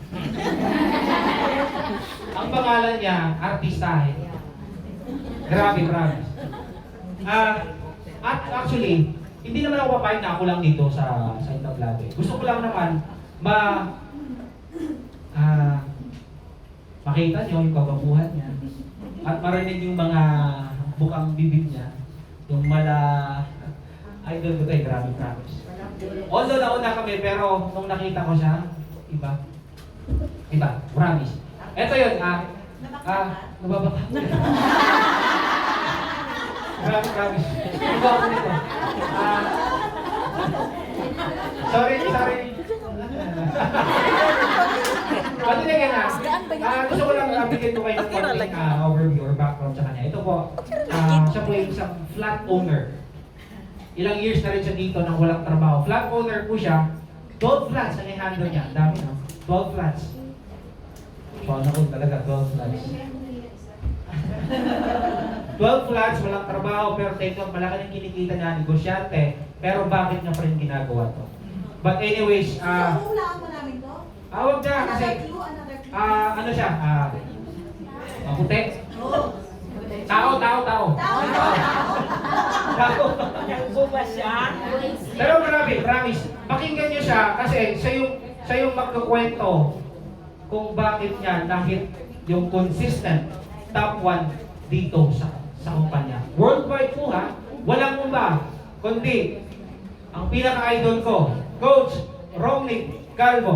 Speaker 4: Ang pangalan niya, Artistahe. Grabe, promise. At actually, hindi naman ako papayag na ako lang dito sa Entablado. Gusto ko lang naman makita niyo yung kababuhan niya at marinig yung mga bukang bibig niya, yung idol ko tayo, grabe, promise. Although nauna kami, pero nung nakita ko siya, iba. Iba, promise. Ito yun, nababaka. Grabe, promise. Iba ako nito. Sorry. Pati na yan gusto ko lang bigyan ko kayo ng konting overview or background sa kanya. Ito po, siya po yung isang flat owner. Ilang years na rin siya dito nang walang trabaho. Flat owner po siya. 12 flats ang i-handle niya. Ang dami, no? 12 flats. Paano ko talaga, 12 flats. 12 flats, walang trabaho, pero take note, malaki ng kinikita niya, negosyante. Pero bakit niya pa rin ginagawa to? But anyways,
Speaker 3: So, hulaan mo namin to?
Speaker 4: wag niya kasi,
Speaker 3: Another clue?
Speaker 4: ano siya, puti.
Speaker 3: Oo.
Speaker 4: Tao.
Speaker 3: Tao.
Speaker 4: Tao.
Speaker 3: Kalbo ba siya?
Speaker 4: Pero grabe, promise. Pakinggan niyo siya kasi siya yung magkukwento kung bakit niya dahil yung consistent top 1 dito sa kumpanya. Worldwide po ha, walang iba kundi ang pinaka-idol ko, Coach Romnick Calvo.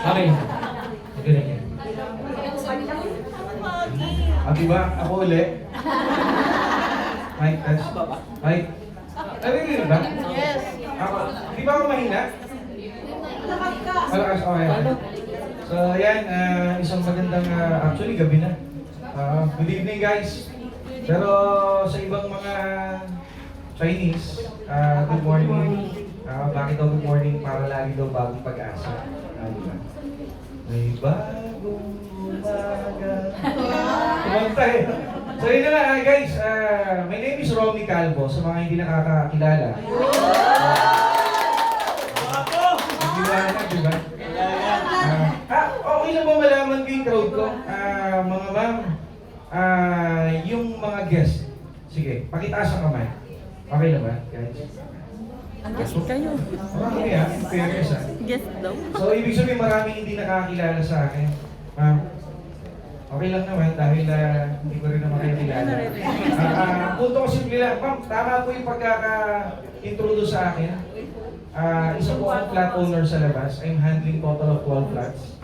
Speaker 4: Okay. Sige.
Speaker 6: Ati ba? Ako ulit. Mic test. Mic. Narinig ba?
Speaker 3: Yes.
Speaker 6: Ako. Di ba ako mahina?
Speaker 3: Lakas ka.
Speaker 6: Malakas. Okay. So, ayan. Isang magandang, actually, gabi na. Good evening, guys. Pero sa ibang mga Chinese, good morning. Bakit daw good morning? Para lagi daw bagong pag-asa. Diba? May bagong umaga. Kumanta eh. So yun na nga guys, my name is Romnick Calvo. Sa mga hindi nakakakilala. Hindi ba na, di ba? Okay lang ba malaman ko yung crowd ko? Mga ma'am, yung mga guest. Sige, pakitaas ang kamay. Okay na ba, guys?
Speaker 7: Guess kayo.
Speaker 6: Okay in fairness
Speaker 7: Guess daw.
Speaker 6: So, ibig sabihin maraming hindi nakakilala sa akin. Ma'am, okay lang naman dahil hindi ko rin naman kayo kilala. Punto ko simple lang. Ma'am, tama po yung pagkaka-introduce sa akin. Isa po ang flat owner sa labas. I'm handling total of 12 flats.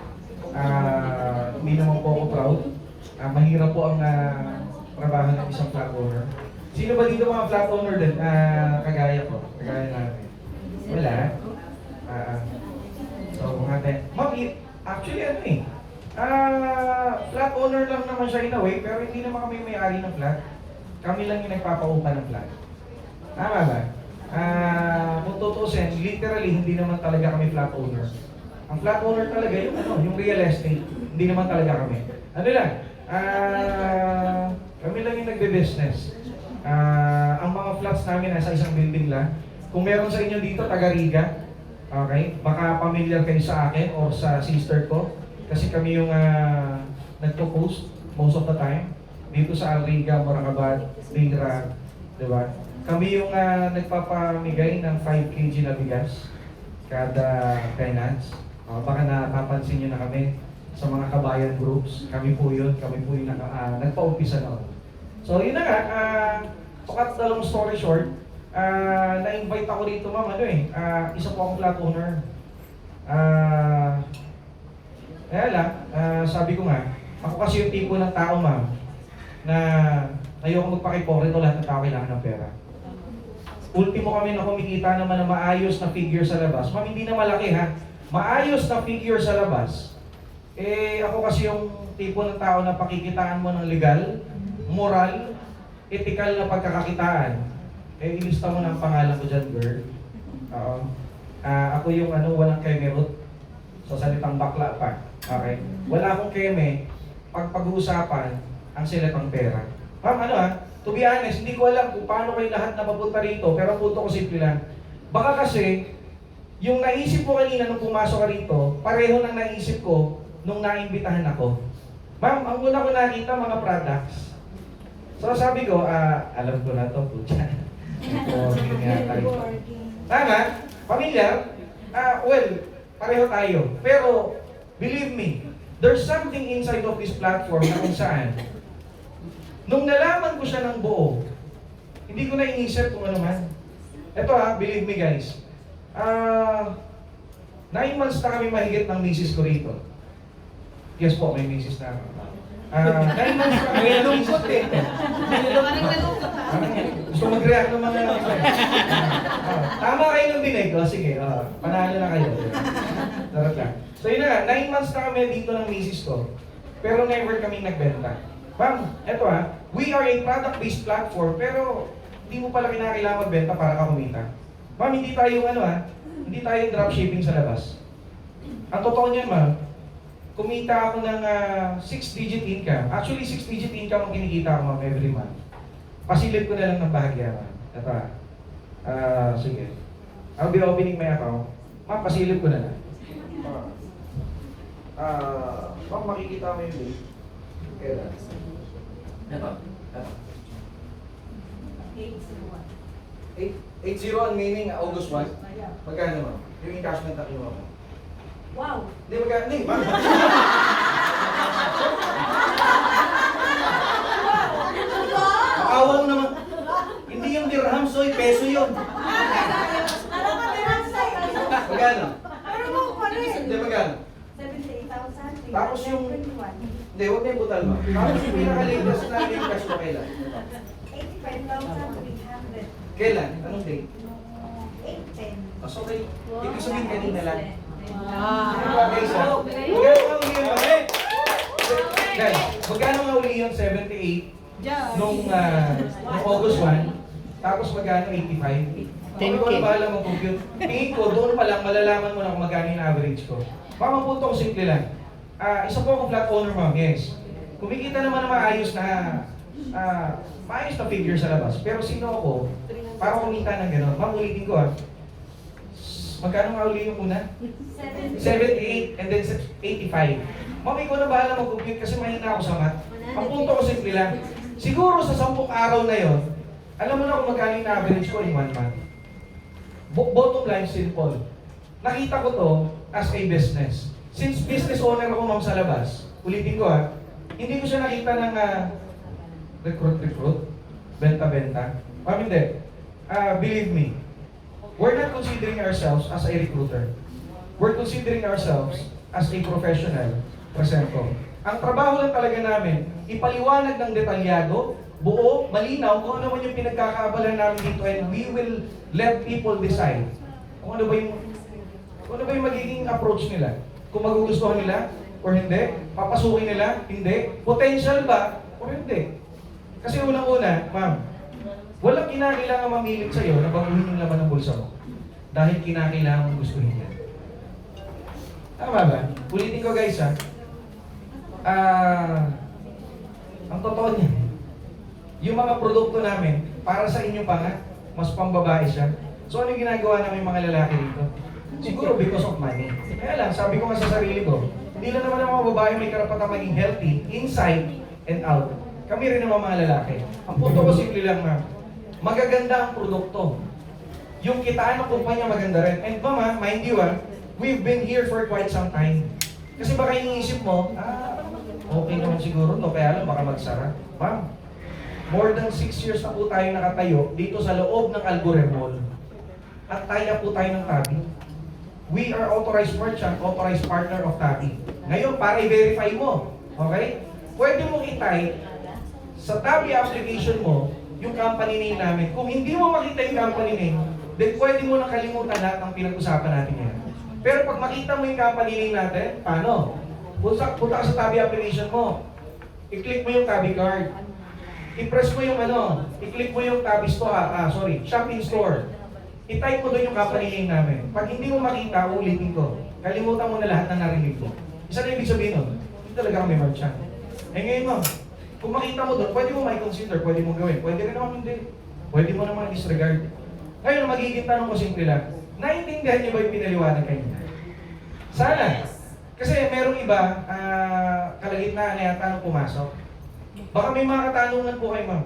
Speaker 6: Hindi naman po ako proud. Mahirap po ang trabaho ng isang flat owner. Sino ba dito mga flat owner din? Kagaya ko. Kagaya namin. Wala. So, ma'am, actually ano eh. Flat owner lang naman siya in a way, pero hindi naman kami may-ari ng flat. Kami lang yung nagpapaupa ng flat. Tama ba? Kung tutusin, literally, hindi naman talaga kami flat owner. Ang flat owner talaga yung yung real estate. Hindi naman talaga kami. Ano lang? Kami lang yung nagbe-business. Ang mga flats namin nasa isang building lang. Kung meron sa inyo dito, taga Riga, okay? Baka familiar kayo sa akin or sa sister ko. Kasi kami yung nagpo-post most of the time. Dito sa Riga, Morangabad, Bingra, di ba? Kami yung nagpapamigay ng 5 kg na bigas kada tenants. Baka napapansin nyo na kami sa mga kabayan groups. Kami po yun. Kami po yung nagpa-umpisa noon. So yun na nga, to cut the long story short, na-invite ako dito ma'am, isa po akong flat owner. Kaya lang, sabi ko nga, ako kasi yung tipo ng tao ma'am, na ayoko magpakiporito lahat ng tao kailangan ng pera. Ultimo kami na kumikita naman na maayos na figure sa labas. Ma'am, hindi na malaki ha, maayos na figure sa labas. Ako kasi yung tipo ng tao na pakikitaan mo ng legal, moral, ethical na pagkakakitaan. Ilista mo na ang pangalan ko dyan, girl. Ako yung walang kemerot. So, salitang bakla pa. Okay? Wala akong keme pag pag-uusapan ang silatang pera. Ma'am, to be honest, hindi ko alam kung paano kayo lahat napapunta rito, pero ang punto ko simple lang. Baka kasi, yung naisip ko kanina nung pumasok ka rito, pareho ng naisip ko nung naimbitahan ako. Ma'am, ang una ko nakita, mga products. So sabi ko, alam ko na to, putya. Tama? Familiar? Well, pareho tayo. Pero, believe me, there's something inside of this platform na kung saan, nung nalaman ko siya ng buo, hindi ko na inisip kung ano man. Ito believe me guys, 9 months na kami mahigit ng misis ko rito. Yes po, may misis na ako. 9 months na kami ng misis ko rito. Gusto mag-react ng mga tama kayo ng binay ko, sige, panalo na kayo. Sarap lang. So yun na, 9 months na kami dito ng misis ko, pero never kami nagbenta. Ma'am, eto we are a product-based platform, pero hindi mo pala kinakailangan magbenta para ka kumita. Ma'am, hindi tayo hindi tayo dropshipping sa labas. Ang totoo niyan, ma'am, kumita ako ng 6-digit income. Actually, 6-digit income ang kinikita ko, ma'am, every month. Pasilip ko na lang ng bahagya, ma'am. Ito sige. I'll be opening my account. Ma'am, pasilip ko na lang. Ma'am, makikita mo yung date. Kailan? Ito. 8-0 ang meaning August 1. Magkano ma'am? Yung encashment na kinuha mo.
Speaker 3: Wow!
Speaker 6: Hindi, magkano? Hindi, ma'am. Makawa mo naman. Hindi yung dirham, soy, peso yun.
Speaker 3: Alam mo, tinansay.
Speaker 6: Magkano?
Speaker 3: Pero mo pa rin.
Speaker 6: Hindi, magkano?
Speaker 3: 78,000.
Speaker 6: Tapos yung... Hindi, huwag na yung butal mo. Tapos yung pinaka-latest na yung cash mo kailan?
Speaker 3: 85,300.
Speaker 6: Kailan? Anong date?
Speaker 3: 810.
Speaker 6: Oh, so, okay. Ibig sabihin kanina lang.
Speaker 3: Ah.
Speaker 6: Guys, ha? Magkano nga uli yun? Guys, magkano nga uli yun? 78 nung August 1. Tapos magkano 85? Hindi ko na bahala mag-compute. Tingin ko, doon pa lang malalaman mo na kung magkano yung average ko. Ma'am, ang punto ko simple lang. Isa po akong flat owner, ma'am, yes. Kumikita naman na maayos na figure sa labas. Pero sino ako para kumita ng gano'n? Ma'am, ulitin ko magkano nga uli yung una? 78 and then 85. Ma'am, ikaw na bahala mag-compute kasi mahina ako sa math. Ang punto ko simple lang. Siguro sa 10 araw na yon, alam mo na kung magkano yung average ko in 1 month. Bottom line, simple. Nakita ko to as a business. Since business owner ako, ma'am, sa labas, ulitin ko hindi ko siya nakita ng recruit, benta-benta. Ma'am, hindi. Believe me, we're not considering ourselves as a recruiter. We're considering ourselves as a professional presenter. Ang trabaho lang talaga namin, ipaliwanag ng detalyado, buo, malinaw, kung ano man yung pinagkakaabalan namin dito, and we will let people decide kung ano ba yung magiging approach nila. Kung magugustuhan nila or hindi, papasukin nila, hindi, potential ba or hindi. Kasi unang-una, ma'am, walang kinakailangan mamilit sa'yo na baguhin yung laman ng bulsa mo. Dahil kinakailangan mong gustuhin yan. Tama ba? Ulitin ko guys ang totoo niya, yung mga produkto namin, para sa inyo pa nga, mas pambabae siya. So ano yung ginagawa namin mga lalaki dito? Siguro because of money. Kaya lang, sabi ko nga sa sarili ko, hindi lang naman ang mga babae may karapatang maging healthy, inside and out. Kami rin naman mga lalaki. Ang punto ko simple lang na, magaganda ang produkto. Yung kitaan ng kumpanya maganda rin. And mama, mind you we've been here for quite some time. Kasi baka iniisip mo, okay naman siguro no, kaya lang baka magsara. Ma'am, more than 6 years na po tayo nakatayo dito sa loob ng Algorithm Mall. At tayo po tayo ng Tabi. We are authorized merchant, authorized partner of Tabi. Ngayon, para i-verify mo, okay? Pwede mong i-type sa Tabi application mo yung company name namin. Kung hindi mo makita yung company name, then pwede mo nang kalimutan lahat ng pinag-usapan natin ngayon. Pero pag makita mo yung company name natin, paano? Punta ka sa Tabi application mo. I-click mo yung Tabi card. I-press mo yung i-click mo yung Tabi store, shopping store. I-type mo doon yung company name namin. Pag hindi mo makita, ulitin ko. Kalimutan mo na lahat ng narinig ko. Isa na ibig sabihin nun, hindi talaga kami merchant. Ngayon mo, kung makita mo doon, pwede mo mai-consider, pwede mo gawin. Pwede rin naman hindi. Pwede mo naman disregard. Ngayon, magiging tanong ko simple lang. Naintindihan niyo ba yung pinaliwanag kanina? Sana. Kasi merong iba, kalagitnaan na yata nang pumasok. Baka may mga katanungan po kayo, ma'am.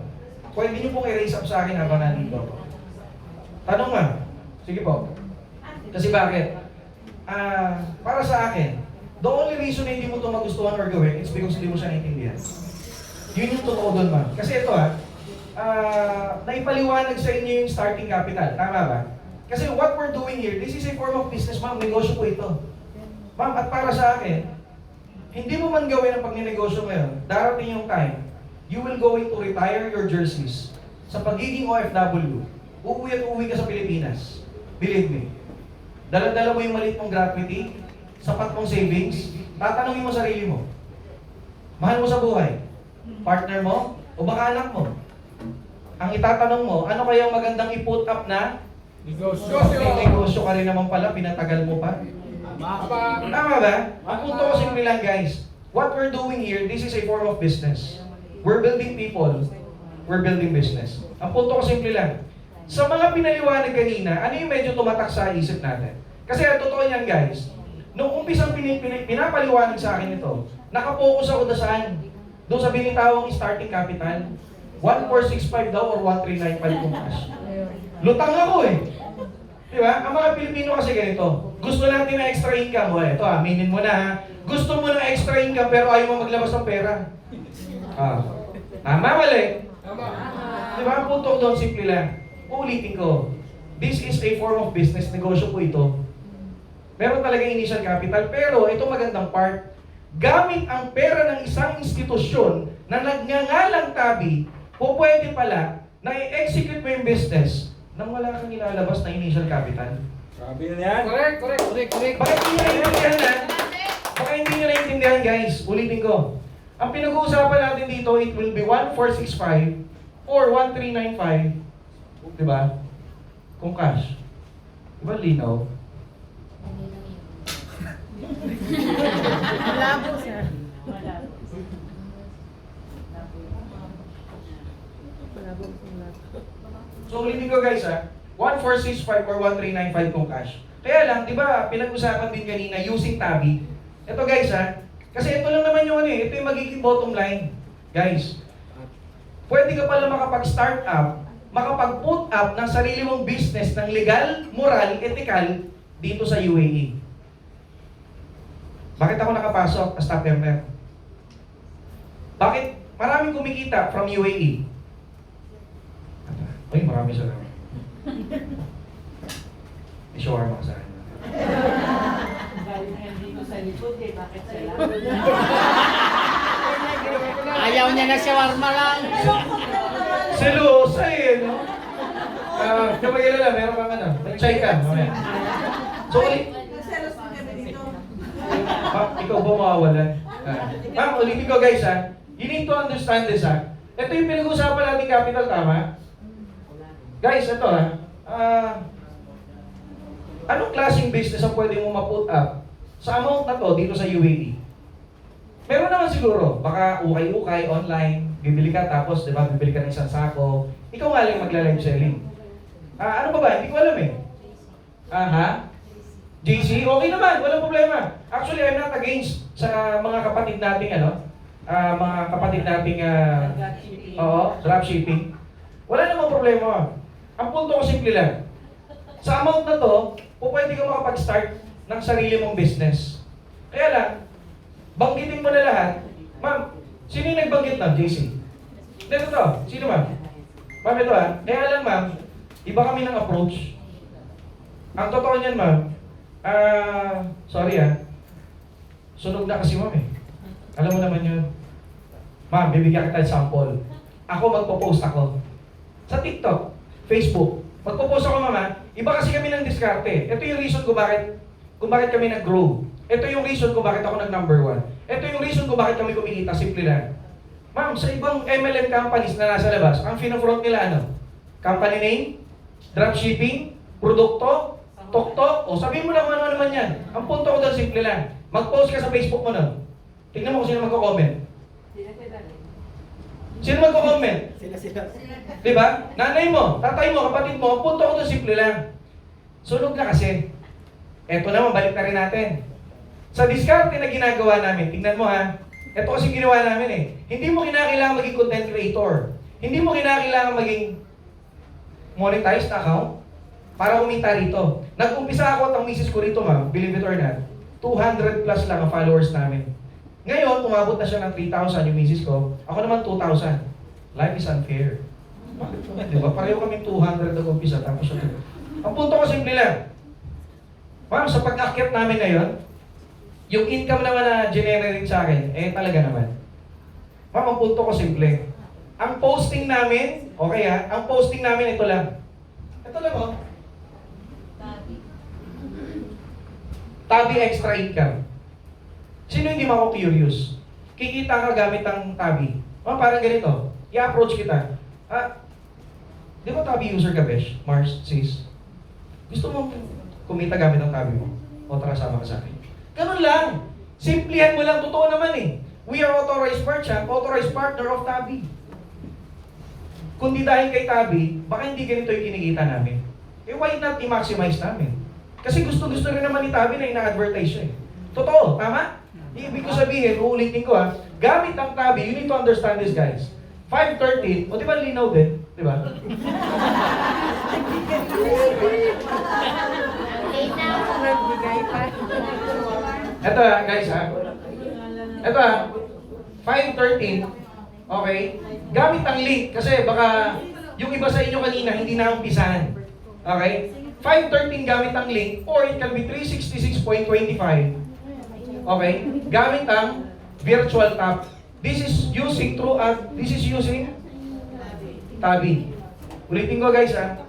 Speaker 6: Pwede niyo pong i-raise up sa akin habang nandito ako. Tanong, ma'am. Sige po. Kasi bakit? Para sa akin, the only reason na hindi mo ito magustuhan or gawin, it's because hindi mo siya naintindihan. Yun yung totoo doon, ma'am. Kasi ito naipaliwanag sa inyo yung starting capital. Tama ba? Kasi what we're doing here, this is a form of business, ma'am. Negosyo po ito. Ma'am, at para sa akin, hindi mo man gawin ang pagninegosyo ngayon, darating yung time, you will going to retire your jerseys sa pagiging OFW. Uuwi at uuwi ka sa Pilipinas. Believe me. Dala-dala mo yung maliit mong gratuity, sapat mong savings, tatanungin mo sarili mo. Mahal mo sa buhay? Partner mo? O baka anak mo? Ang itatanong mo, ano kaya magandang i-put up na? Negosyo. May negosyo ka rin naman pala, pinatagal mo pa. Tama ba? Ang punto ko simple lang guys. What we're doing here, this is a form of business. We're building people. We're building business. Ang punto ko simple lang. Sa mga pinaliwanag kanina, ano yung medyo tumatak sa isip natin? Kasi ang totoo niyan guys, nung umpisang pinapaliwanag sa akin ito, nakapokus ako doon saan? Doon sa binitawang starting capital. 1465 daw or 1395 kung cash. Lutang ako eh. Di ba? Ang mga Pilipino kasi ganito. Gusto natin na extra income. O, ito aminin mo na ha. Gusto mo na extra income pero ayaw mo maglabas ng pera. Tama, mali. Di ba? Ang punto ko doon, simple lang. Uulitin ko. This is a form of business. Negosyo po ito. Meron talaga initial capital. Pero ito magandang part. Gamit ang pera ng isang institusyon na nagngangalang tabi, po pwede pala na i-execute mo yung business nang wala kang ilalabas na initial capital.
Speaker 4: Sabi na yan.
Speaker 2: Correct.
Speaker 6: Baka hindi nyo naiintindihan na? Baka hindi nyo naiintindihan guys. Ulitin ko. Ang pinag-uusapan natin dito, it will be 1465 or 1395. Diba? Kung cash. Diba linaw?
Speaker 7: Malabo, sir. Malabo.
Speaker 6: So ulitin ko guys ha, 1465 or 1395 kung cash. Kaya lang, di ba, pinag-usapan din kanina using tabi. Ito guys ha, kasi ito lang naman yung ano eh, ito yung magiging bottom line. Guys, pwede ka pala makapag-start up, makapag-put up ng sarili mong business ng legal, moral, ethical dito sa UAE. Bakit ako nakapasok as top earner? Bakit maraming kumikita from UAE? Uy, marami sa namin. I-shawarma ka sa akin.
Speaker 3: Dahil na hindi ko sa likod eh, bakit sila?
Speaker 2: Ayaw niya na shawarma lang.
Speaker 6: Selosa eh, no? Kamagila lang, meron kang ano, nag-chai ka, mamaya. So,
Speaker 3: Nagselos din kami dito.
Speaker 6: ikaw ba mawawalan? Ma'am, ulitin ko guys ha, you need to understand this ha. Ito yung pinag-usapan natin capital, tama? Guys, ito ha, anong klaseng business ang pwede mo ma-put up sa amount na to dito sa UAE? Meron naman siguro, baka ukay-ukay, online, bibili ka tapos, di ba, bibili ka ng isang sako, ikaw nga lang magla-live selling. Ano ba ba? Hindi ko alam eh. JC? Okay naman, walang problema. Actually, I'm not against sa mga kapatid nating mga kapatid nating dropshipping. Wala namang problema. Ang punto ko simple lang. Sa amount na to, pwede ka makapag-start ng sarili mong business. Kaya lang, banggitin mo na lahat. Ma'am, sino yung nagbanggit na, JC? Ito to, sino ma'am? Ma'am, ito ha. Kaya lang ma'am, iba kami ng approach. Ang totoo niyan ma'am, sorry sunog na kasi ma'am eh. Alam mo naman yun. Ma'am, bibigyan kita ng sample. Ako magpo-post ako. Sa TikTok, Facebook, magpo-post ako mama, iba kasi kami ng diskarte. Ito yung reason kung bakit kami nag-grow. Ito yung reason kung bakit ako nag-number 1. Ito yung reason kung bakit kami kumikita, simple lang. Ma'am, sa ibang MLM companies na nasa labas, ang fino-front nila ano? Company name, dropshipping, produkto, tok-tok, o sabihin mo na kung ano naman yan. Ang punto ko doon, simple lang. Mag-post ka sa Facebook mo nun. Tignan mo kung sino magko-comment. Sino magko-comment?
Speaker 2: Sila.
Speaker 6: Diba? Nanay mo, tatay mo, kapatid mo, ang punto ko doon, simple lang. Sunog na kasi. Eto naman, balik na rin natin. Sa diskarte na ginagawa namin, tingnan mo ha, eto kasi ginawa namin eh. Hindi mo kinakailangan maging content creator. Hindi mo kinakailangan maging monetized account para umita rito. Nag-umpisa ako at ang misis ko rito ma'am, believe it or not, 200 plus lang ang followers namin. Ngayon, umabot na siya ng 3,000 yung misis ko. Ako naman 2,000. Life is unfair. Diba? Pareho kami 200 nag-umpisa tapos siya. Ang punto ko simple lang. Ma'am, sa pag-akyat namin ngayon, yung income naman na generate sa akin, talaga naman. Ma'am, ang punto ko simple. Ang posting namin, okay ang posting namin ito lang. Ito lang oh. Tabi extra income. Sino hindi mako-curious? Kikita ka gamit ang tabi. Ma'am, parang ganito. I-approach kita. Di ba tabi user ka, Besh? Mars, sis? Gusto mo kumita gamit ang tabi mo? O tara, sama ka sa akin. Ganun lang. Simplihan mo lang. Totoo naman eh. We are authorized merchant, authorized partner of tabi. kundi dahil kay Tabi, baka hindi ganito yung kinikita namin. Eh why not i-maximize namin? Kasi gusto-gusto rin naman ni Tabi na ina-advertise siya eh. Totoo, tama? Ibig ko sabihin, uulitin ko ha, gamit ang Tabi, you need to understand this guys. 513, o di ba linaw din? Di ba?
Speaker 7: Nagbigay pa.
Speaker 6: Ito ha, guys ha. Ito ha, 513, okay? Gamit ang link, kasi baka yung iba sa inyo kanina hindi na umpisahan. Okay? 513 gamit ang link, or it can be 366.25. Okay? Gamit ang virtual tab. This is using Tabi. Ulitin ko guys ha.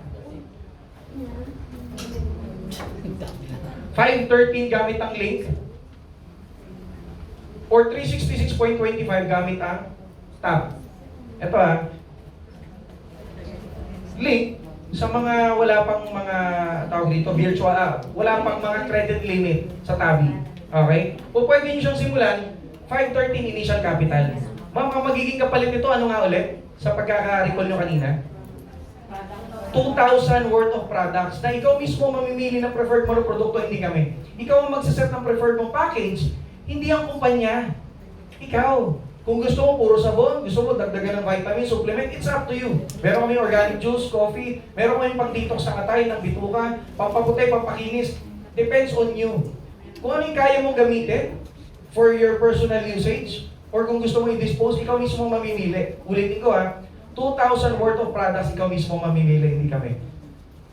Speaker 6: 513 gamit ang link, or 366.25 gamit ang tab. Ito ha. Link, sa mga wala pang mga tawag dito, virtual wala pang mga credit limit sa Tabi. Okay? O pwede nyo siyang simulan, 513 initial capital. Ma'am, ang magiging kapalit nito, ano nga ulit? Sa pagkaka-recall nyo kanina? 2,000 worth of products na ikaw mismo mamimili ng preferred mo ng produkto, hindi kami. Ikaw ang magsaset ng preferred mong package, hindi ang kumpanya. Ikaw. Kung gusto mo puro sabon, gusto mo dagdagan ng vitamin, supplement, it's up to you. Meron kami organic juice, coffee, meron kami pang-detox sa katay, ng bituka, pampaputi, pampakinis. Depends on you. Kung ano yung kaya mong gamitin for your personal usage, or kung gusto mo i-dispose, ikaw mismo mamimili. Ulitin ko ha, 2,000 worth of products, ikaw mismo mamimili, hindi kami.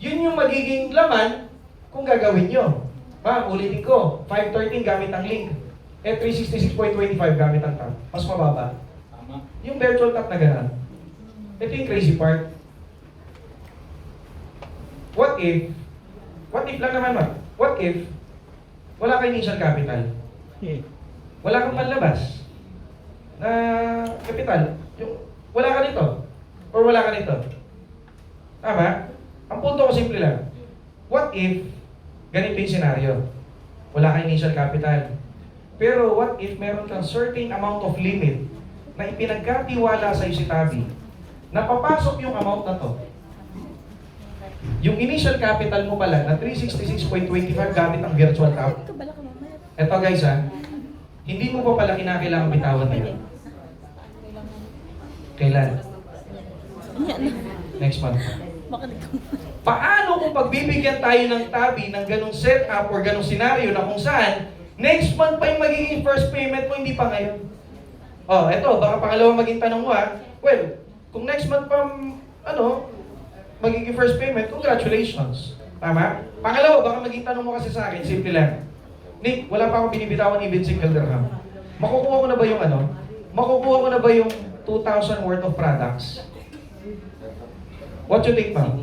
Speaker 6: Yun yung magiging laman kung gagawin nyo. Ma'am, ulitin ko, 513 gamit ang link. 366.25 gamit ang tab. Mas mababa.
Speaker 2: Tama.
Speaker 6: Yung virtual tab na gano'n. Ito yung crazy part. What if lang naman ma'am, what if wala kang initial capital? Wala kang panlabas na capital. Wala ka nito. Or wala ka nito. Tama? Ang punto ko simple lang. What if ganito yung scenario? Wala kang initial capital. Pero what if meron kang certain amount of limit na ipinagkatiwala sa si Tabi, na papasok yung amount na to. Yung initial capital mo pala na 366.25 gamit ang virtual tab. Eto guys ha, hindi mo pa pala kinakailangan bitawan ngayon. Kailan? Next month. Paano kung pagbibigyan tayo ng Tabi ng ganong setup or ganong scenario na kung saan next month pa yung magiging first payment mo, hindi pa ngayon? Oh, eto, baka pangalawang maging tanong mo ha. Well, kung next month pa, magiging first payment, congratulations. Tama? Pangalawa, baka maging tanong mo kasi sa akin, simple lang. Nick, wala pa akong binibitawan even single dirham. Makukuha ko na ba yung Makukuha ko na ba yung 2,000 worth of products? What you think, ma'am?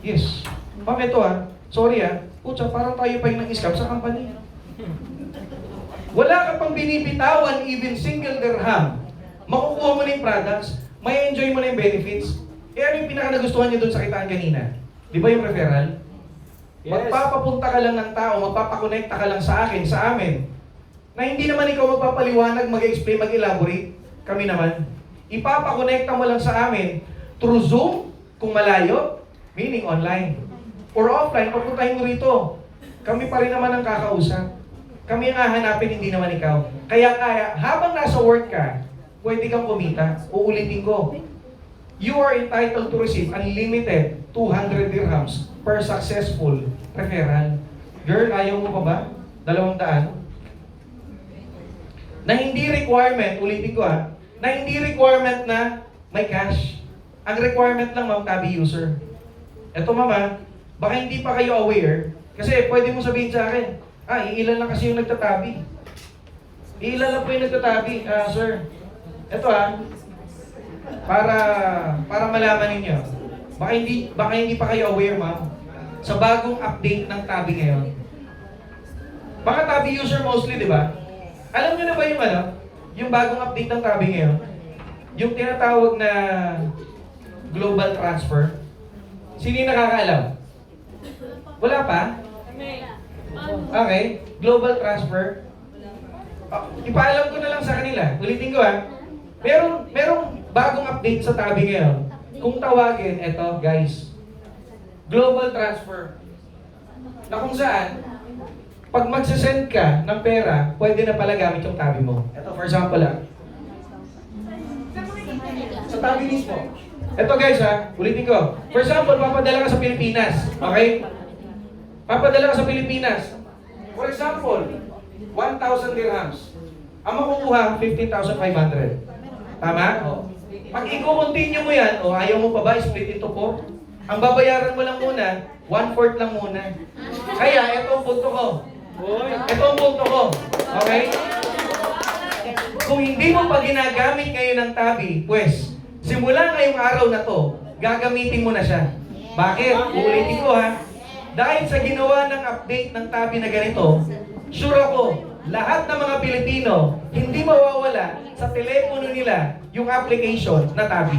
Speaker 6: Yes. Ma'am, ito ha. Sorry ha. Putsa, parang tayo pa yung nang-scam sa company. Wala ka pang binibitawan even single dirham. Makukuha mo na yung products, may enjoy mo na yung benefits. Eh ano yung pinaka-nagustuhan niyo dun sa kitaan kanina? Di ba yung referral?
Speaker 2: Yes.
Speaker 6: Magpapapunta ka lang ng tao, magpapakonekta ka lang sa akin, sa amin. Na hindi naman ikaw magpapaliwanag, mag-explain, mag-elaborate. Kami naman. Ipapakonekta mo lang sa amin through Zoom, kung malayo, meaning online. Or offline, papuntahin mo rito. Kami pa rin naman ang kakausap. Kami ang hahanapin, hindi naman ikaw. Kaya habang nasa work ka, pwede kang kumita. Uulitin ko. You are entitled to receive unlimited 200 dirhams per successful referral. Girl, ayaw mo pa ba? 200? Na hindi requirement, ulitin ko na hindi requirement na may cash. Ang requirement lang, ma'am, Tabi user. Eto mama, baka hindi pa kayo aware, kasi pwede mo sabihin sa akin, iilan lang kasi yung nagtatabi. Iilan lang po yung nagtatabi, sir. Eto para malaman ninyo. Baka hindi pa kayo aware, ma'am, sa bagong update ng Tabi ngayon. Baka Tabi user mostly, di ba? Alam nyo na ba yung bagong update ng Tabi ngayon? Yung tinatawag na global transfer. Sino yung nakakaalam? Wala pa? Okay. Global transfer. Ipaalam ko na lang sa kanila. Ulitin ko Merong bagong update sa tabi ngayon, kung tawagin, eto guys, global transfer. Na kung saan, pag magsasend ka ng pera, pwede na pala gamit yung tabi mo. Ito, for example sa tabi mismo. Ito guys ulitin ko. For example, papadala ka sa Pilipinas. Okay? Papadala ka sa Pilipinas. For example, 1,000 dirhams. Ang makukuha, 15,500. Tama? Pag i-continue mo yan, ayaw mo pa ba, split into 4? Ang babayaran mo lang muna, 1/4 lang muna. Kaya, ito ang punto ko. Ito ang punto ko. Okay? Kung hindi mo pa ginagamit ngayon ang tabi, pues, simula ngayong araw na to, gagamitin mo na siya. Bakit? Uulitin ko Dahil sa ginawa ng update ng tabi na ganito, sure ako, lahat ng mga Pilipino, hindi mawawala sa telepono nila yung application na tabi.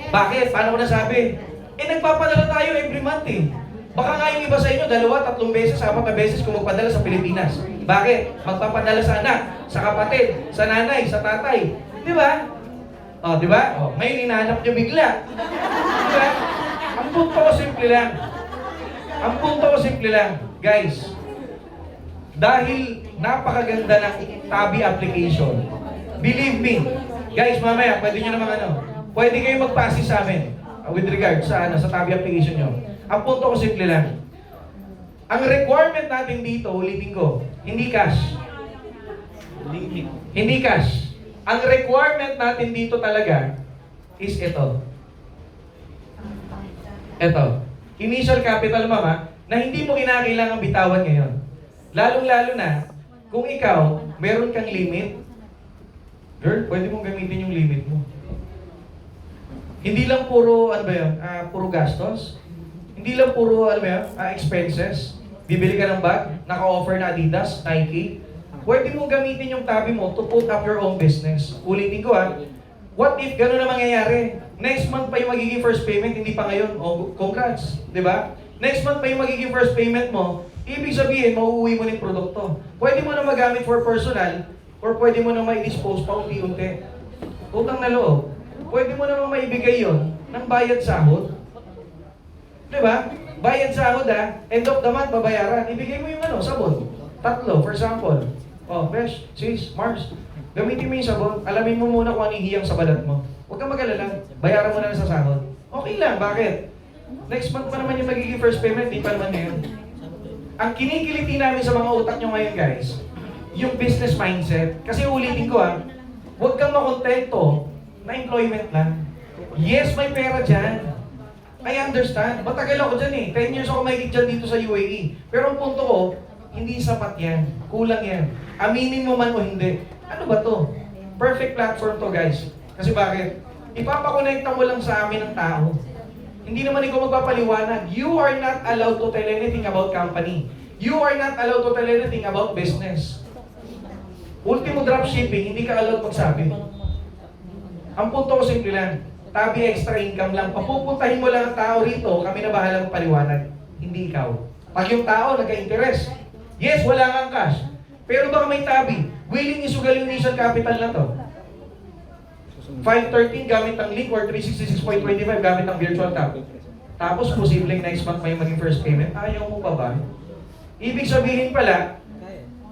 Speaker 6: Bakit? Paano ko nasabi? Nagpapadala tayo every month Baka nga yung iba sa inyo, 2, 3 beses, 4 na beses kung magpadala sa Pilipinas. Bakit? Magpapadala sa anak, sa kapatid, sa nanay, sa tatay. Di ba? Di ba? Ngayon hinahanap nyo bigla. Di ba? Ang punto ko simple lang. Ang punto ko simple lang. Guys, dahil napakaganda ng tabi application, believe me, guys, mamaya, pwede nyo naman pwede kayo magpa-assist sa amin with regard sa tabi application nyo. Ang punto ko simple lang. Ang requirement natin dito, ulitin ko, hindi cash. Hindi cash. Ang requirement natin dito talaga is ito. Ito. Initial capital, mama, na hindi mo kinakailangan bitawan ngayon. Lalong-lalo na, kung ikaw, meron kang limit, girl, pwede mong gamitin yung limit mo. Hindi lang puro, puro gastos. Hindi lang puro, expenses. Bibili ka ng bag, naka-offer na Adidas, Nike. Pwede mong gamitin yung tabi mo to put up your own business. Ulitin ko what if gano'n na mangyayari? Next month pa yung magiging first payment, hindi pa ngayon. Congrats, di ba? Next month pa yung magiging first payment mo, ibig sabihin, mauuwi mo ng produkto. Pwede mo na magamit for personal, or pwede mo na mai-dispose pa unti-unti. Utang na loob. Pwede mo naman maibigay yon ng bayad sahod. Diba? Bayad sahod end of the month, babayaran. Ibigay mo yung sabon. 3, for example. Besh, sis, Mars. Gamitin mo yung sabon. Alamin mo muna kung ano hiyang sa balat mo. Huwag kang mag-alala. Bayaran mo na lang sa sahod. Okay lang, bakit? Next month pa naman yung magiging first payment, di pa naman ngayon. Ang kinikiliti namin sa mga utak nyo ngayon, guys, yung business mindset. Kasi ulitin ko huwag kang makontento na employment lang. Yes, may pera dyan. I understand. Matagal ako dyan 10 years ako mahigit dyan dito sa UAE. Pero ang punto ko, hindi sapat yan. Kulang yan. Aminin mo man o hindi. Ano ba to? Perfect platform to, guys. Kasi bakit? Ipapakonekta mo lang sa amin ng tao. Hindi naman ikaw magpapaliwanag. You are not allowed to tell anything about company. You are not allowed to tell anything about business. Ultimo dropshipping, hindi ka allowed magsabi. Ang punto ko simple lang. Tabi extra income lang. Papupuntahin mo lang ang tao rito, kami na bahala magpaliwanag. Hindi ikaw. Pag yung tao nagka-interest, yes, wala kang cash. Pero baka may tabi, willing isugal yung initial capital na to. 513 gamit ang link or 366.25 gamit ang virtual tab. Tapos posibleng next month may maging first payment. Ayaw mo pa ba? Ibig sabihin pala,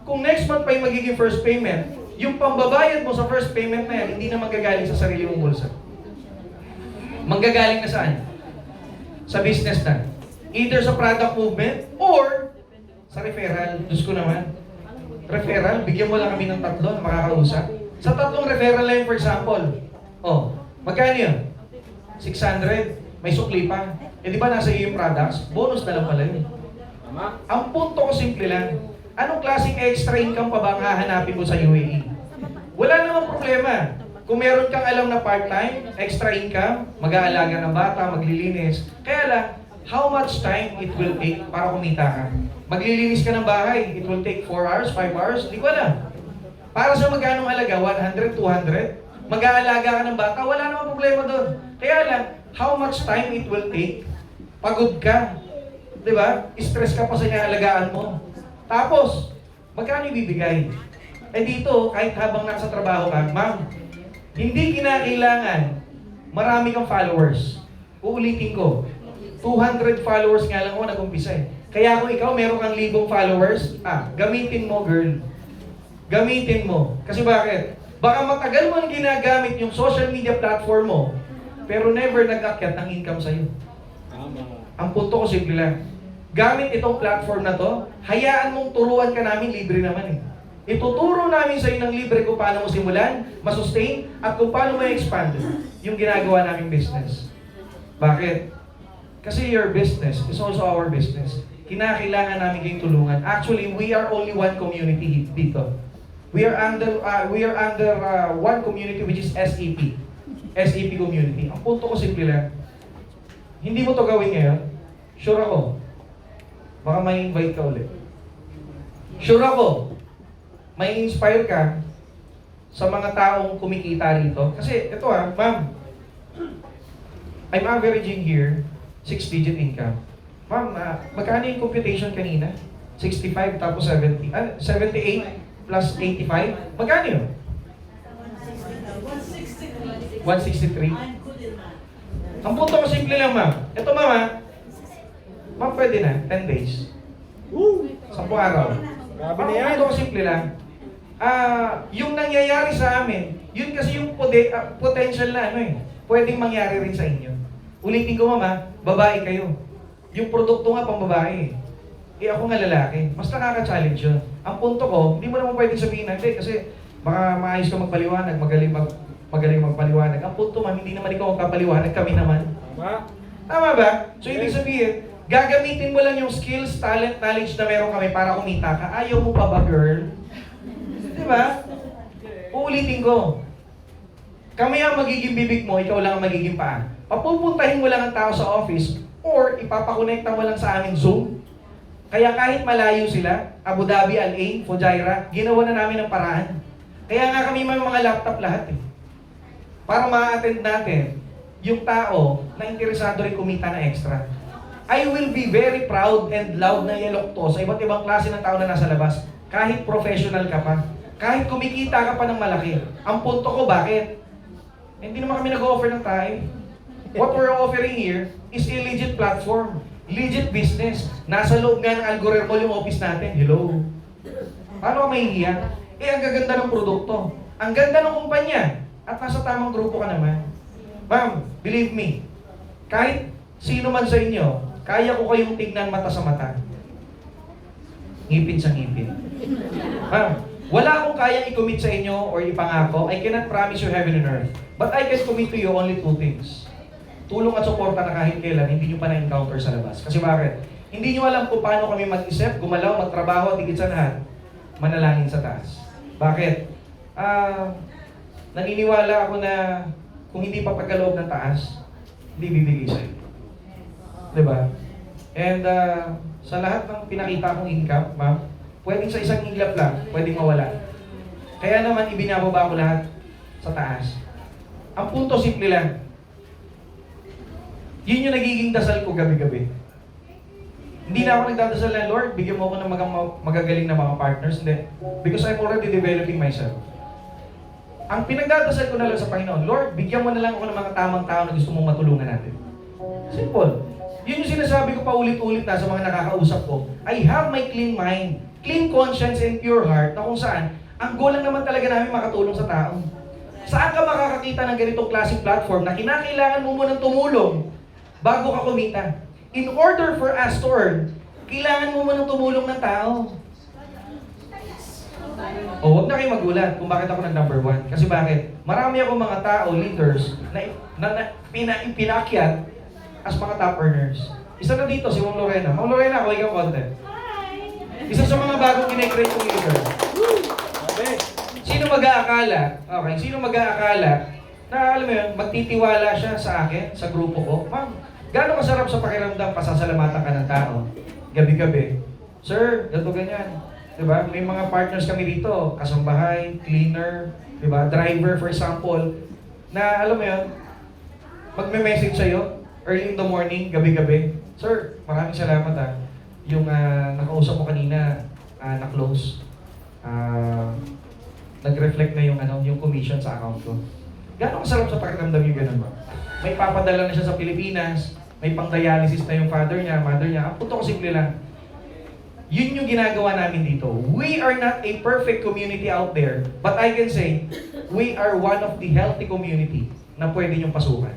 Speaker 6: kung next month pa yung magiging first payment, yung pambabayad mo sa first payment na yan, hindi na manggagaling sa sarili mong bulsa. Manggagaling na saan? Sa business na. Either sa product movement or sa referral. Diyos ko naman. Referral, bigyan mo lang kami ng 3 na makakausap. Sa 3 referral line, for example, magkano yun? 600, may sukli pa. Di ba nasa iyo yung products? Bonus na lang pala yun. Ang punto ko simple lang. Anong klaseng extra income pa ba ang hahanapin mo sa UAE? Wala namang problema. Kung meron kang alam na part-time, extra income, mag-aalaga ng bata, maglilinis. Kaya lang, how much time it will take para kumita ka? Maglilinis ka ng bahay, it will take 4 hours, 5 hours, hindi ko alam. Para sa magkanong alaga, 100, 200, mag-aalaga ka ng bata, wala namang problema doon. Kaya lang, how much time it will take? Pagod ka. Diba? Stress ka pa sa alagaan mo. Tapos, magkano ibibigay? Dito, kahit habang nasa trabaho ka, ma'am, Hindi kinakailangan marami kang followers. Uulitin ko, 200 followers nga lang ako nag-umpisa eh. Kaya kung ikaw meron kang 1,000 followers, gamitin mo girl. Gamitin mo. Kasi bakit? Baka matagal mo ginagamit yung social media platform mo, pero never nag-akyat ng income sa'yo. Ang punto ko simple lang. Gamit itong platform na to, hayaan mong turuan ka namin, libre naman eh. Ituturo namin sa'yo ng libre kung paano mo simulan, masustain, at kung paano mo expand yung ginagawa naming business. Bakit? Kasi your business is also our business. Kinakailangan namin kayong tulungan. Actually, we are only one community dito. We are under one community which is SEP. SEP community. Ang punto ko simple lang. Hindi mo to gawin ngayon. Sure ako. Baka may invite ka ulit. Sure ako. May inspire ka sa mga taong kumikita rito. Kasi ito ma'am, I'm averaging here 6-digit income. Ma'am, magkano yung computation kanina? 65 tapos 70, 78 plus 85? Magkano yun? 163. 163. Ang punto ko simple lang ma'am. Ito ma'am, ma'am pwede na, 10 days. 10 araw.
Speaker 2: Grabe
Speaker 6: Ang
Speaker 2: na yan.
Speaker 6: punto ko simple lang. Yung nangyayari sa amin, yun kasi yung potential na pwedeng mangyari rin sa inyo. Ulitin ko mama, babae kayo. Yung produkto nga pang babae. Ako nga lalaki. Mas nakaka-challenge yun. Ang punto ko, hindi mo naman pwedeng sabihin natin kasi baka maayos ka magpaliwanag, magaling magpaliwanag. Ang punto ma'am, hindi naman ikaw magpapaliwanag, kami naman. Tama ba? So ibig sabihin, gagamitin mo lang yung skills, talent, knowledge na meron kami para kumita ka. Ayaw mo pa ba, girl? Diba? Uulitin ko. Kami ang magiging bibig mo, ikaw lang ang magiging paa. Papupuntahin mo lang ang tao sa office or ipapakonekta mo lang sa aming Zoom. Kaya kahit malayo sila, Abu Dhabi, Al-Ain, Fujairah, ginawa na namin ng paraan. Kaya nga kami may mga laptop lahat eh. Para ma-attend natin yung tao na interesado rin kumita na extra. I will be very proud and loud na yelok to sa iba't ibang klase ng tao na nasa labas. Kahit professional ka pa. Kahit kumikita ka pa ng malaki. Ang punto ko, bakit? Hindi naman kami nag-offer ng tayo. What we're offering here is a legit platform. Legit business. Nasa loob nga ng algorithm yung office natin. Hello. Paano ka mahihiya? Ang gaganda ng produkto. Ang ganda ng kumpanya. At nasa tamang grupo ka naman. Ma'am, believe me. Kahit sino man sa inyo, kaya ko kayong tignan mata sa mata. Ngipin sa ngipin. Ma'am, wala akong kayang i-commit sa inyo or ipangako. I cannot promise you heaven and earth. But I can commit to you only 2 things. Tulong at suporta na kahit kailan, hindi nyo pa na-encounter sa labas. Kasi bakit? Hindi nyo alam kung paano kami mag-isip, gumalaw, magtrabaho, at higit sa lahat, manalangin sa taas. Bakit? Naniniwala ako na kung hindi pa pagkaloob ng taas, hindi bibigay sa'yo. Diba? And sa lahat ng pinakita kong income, ma'am, pwedeng sa isang iglap lang, pwedeng mawala. Kaya naman ibinababa ko lahat sa taas. Ang punto simple lang. Yun yung nagiging dasal ko gabi-gabi. Hindi na ako nagdadasal na, Lord, bigyan mo ako ng magagaling na mga partners. Hindi. Because I'm already developing myself. Ang pinagdadasal ko na lang sa Panginoon, Lord, bigyan mo na lang ako ng mga tamang tao na gusto mong matulungan natin. Simple. Yun yung sinasabi ko pa ulit-ulit na sa mga nakakausap ko. I have my clean mind, clean conscience, and pure heart na kung saan, ang goal lang naman talaga namin makatulong sa tao. Saan ka makakakita ng ganitong klaseng platform na kinakailangan mo munang tumulong bago ka kumita? In order for us to earn, kailangan mo munang tumulong ng tao. O huwag na kayo magulat kung bakit ako nag-number 1. Kasi bakit? Marami akong mga tao, leaders, na pinakyat as mga top earners. Isa na dito, si Ma'am Lorena. Ma'am Lorena, ako ikaw content. Isa sa mga bagong kinecreate kong leader. Sino mag-aakala? Okay, sino mag-aakala na alam mo yun, magtitiwala siya sa akin, sa grupo ko? Ma'am, gaano kasarap sa pakiramdam, pasasalamatan ka ng tao, gabi-gabi. Sir, ganito ganyan. Diba? May mga partners kami dito, kasambahay, cleaner, diba? Driver for example, na alam mo yun, magme-message sa'yo, early in the morning, gabi-gabi. Sir, maraming salamat Yung nakausap mo kanina, na-close. Nag-reflect na yung commission sa account ko. Gano'ng kasarap sa pakiramdam yung ganun ba? May papadala na siya sa Pilipinas, may pang-dialysis na yung father niya, mother niya. Ang punto ko simple lang. Yun yung ginagawa namin dito. We are not a perfect community out there, but I can say, we are one of the healthy community na pwede niyong pasukan.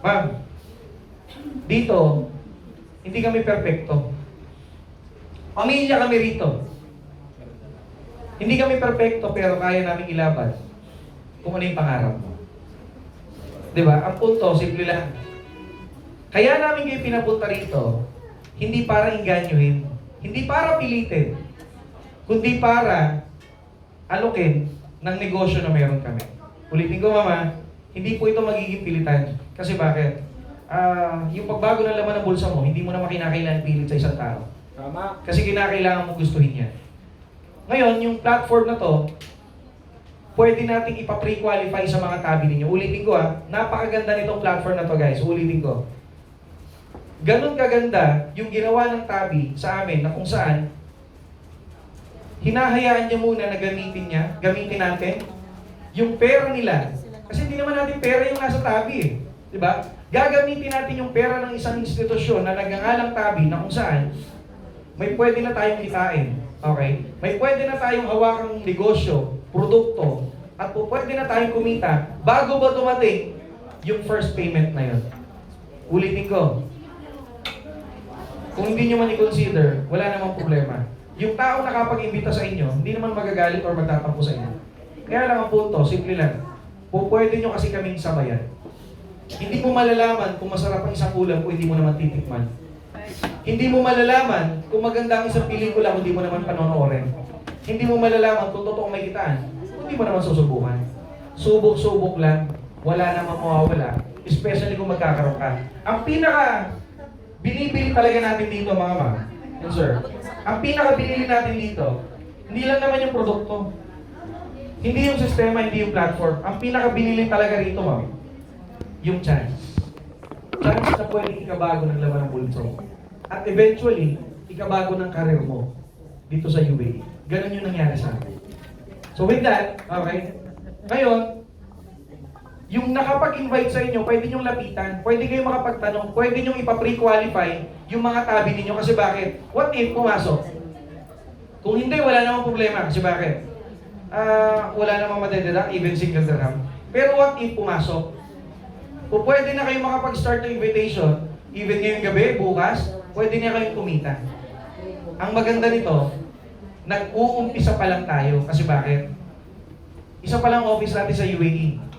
Speaker 6: Ma'am, dito, hindi kami perfecto. Pamilya kami rito. Hindi kami perfecto, pero kaya namin ilaban kung ano yung pangarap mo. Diba? Ang punto, simple lang. Kaya namin kayo pinapunta rito, hindi para inganyuhin, hindi para pilitin, kundi para alukin ng negosyo na meron kami. Ulitin ko, mama, hindi po ito magiging pilitan. Kasi bakit? Yung pagbago ng laman ng bulsa mo, hindi mo naman kinakailangan pilit sa isang tao.
Speaker 4: Tama.
Speaker 6: Kasi kinakailangan mo gustuhin yan. Ngayon, yung platform na to, pwede nating ipa-pre-qualify sa mga tabi ninyo. Ulitin ko napakaganda nitong platform na to guys. Ulitin ko. Ganon kaganda yung ginawa ng tabi sa amin na kung saan hinahayaan niya muna na gamitin natin yung pera nila. Kasi hindi naman natin pera yung nasa tabi eh. Diba? Gagamitin natin yung pera ng isang institusyon na nagngangalang tabi na kung saan may pwede na tayong kitain. Okay? May pwede na tayong hawakang negosyo, produkto, at pwede na tayong kumita bago ba dumating yung first payment na yun. Ulitin ko. Kung hindi nyo man i-consider, wala namang problema. Yung tao nakapag-imbita sa inyo, hindi naman magagalit or magtatampo sa inyo. Kaya lang ang punto, simple lang. Pwede nyo kasi kaming sabayan. Hindi mo malalaman kung masarap ang isang ulam kung hindi mo naman titikman. Hindi mo malalaman kung maganda ang isang pelikula kung hindi mo naman panonoorin. Hindi mo malalaman kung totoong may kitaan kung hindi mo naman susubukan. Subok-subok lang, wala namang mawawala. Especially kung magkakaroon ka. Ang pinaka binibili talaga natin dito, mga ma'am and sir, ang pinaka binili natin dito, hindi lang naman yung produkto. Hindi yung sistema, hindi yung platform. Ang pinaka binili talaga rito, ma'am, yung chance. Chance na pwedeng ikabago ng laman ng bulso. At eventually, ikabago ng karir mo dito sa UAE. Ganun yung nangyari sa akin. So with that, okay, ngayon, yung nakapag-invite sa inyo, pwede nyong lapitan, pwede kayong makapagtanong, pwede nyong ipa-pre-qualify yung mga tabi ninyo. Kasi bakit? What if pumasok? Kung hindi, wala namang problema. Kasi bakit? Wala namang madededuct, even single dirham. Pero what if pumasok? Kung pwede na kayong makapag-start ng invitation, even ngayong gabi, bukas, pwede na kayong kumita. Ang maganda nito, nag-uumpisa pa lang tayo. Kasi bakit? Isa pa lang office natin sa UAE.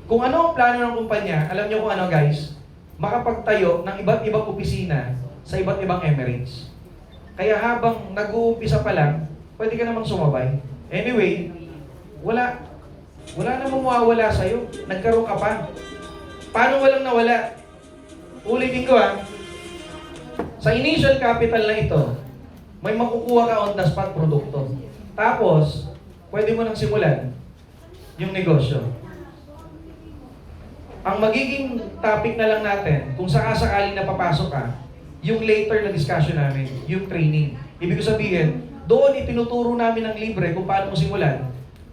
Speaker 6: Kung ano ang plano ng kumpanya, alam nyo kung ano guys, makapagtayo ng iba't ibang opisina sa iba't ibang Emirates. Kaya habang nag-uumpisa pa lang, pwede ka namang sumabay. Anyway, wala namang mawawala sa'yo. Nagkaroon ka pa. Paano walang nawala? Ulitin ko sa initial capital na ito, may makukuha ka on the spot produkto. Tapos, pwede mo nang simulan yung negosyo. Ang magiging topic na lang natin, kung sakasakaling napapasok ka, yung later na discussion namin, yung training. Ibig sabihin, doon itinuturo namin ng libre kung paano mo simulan,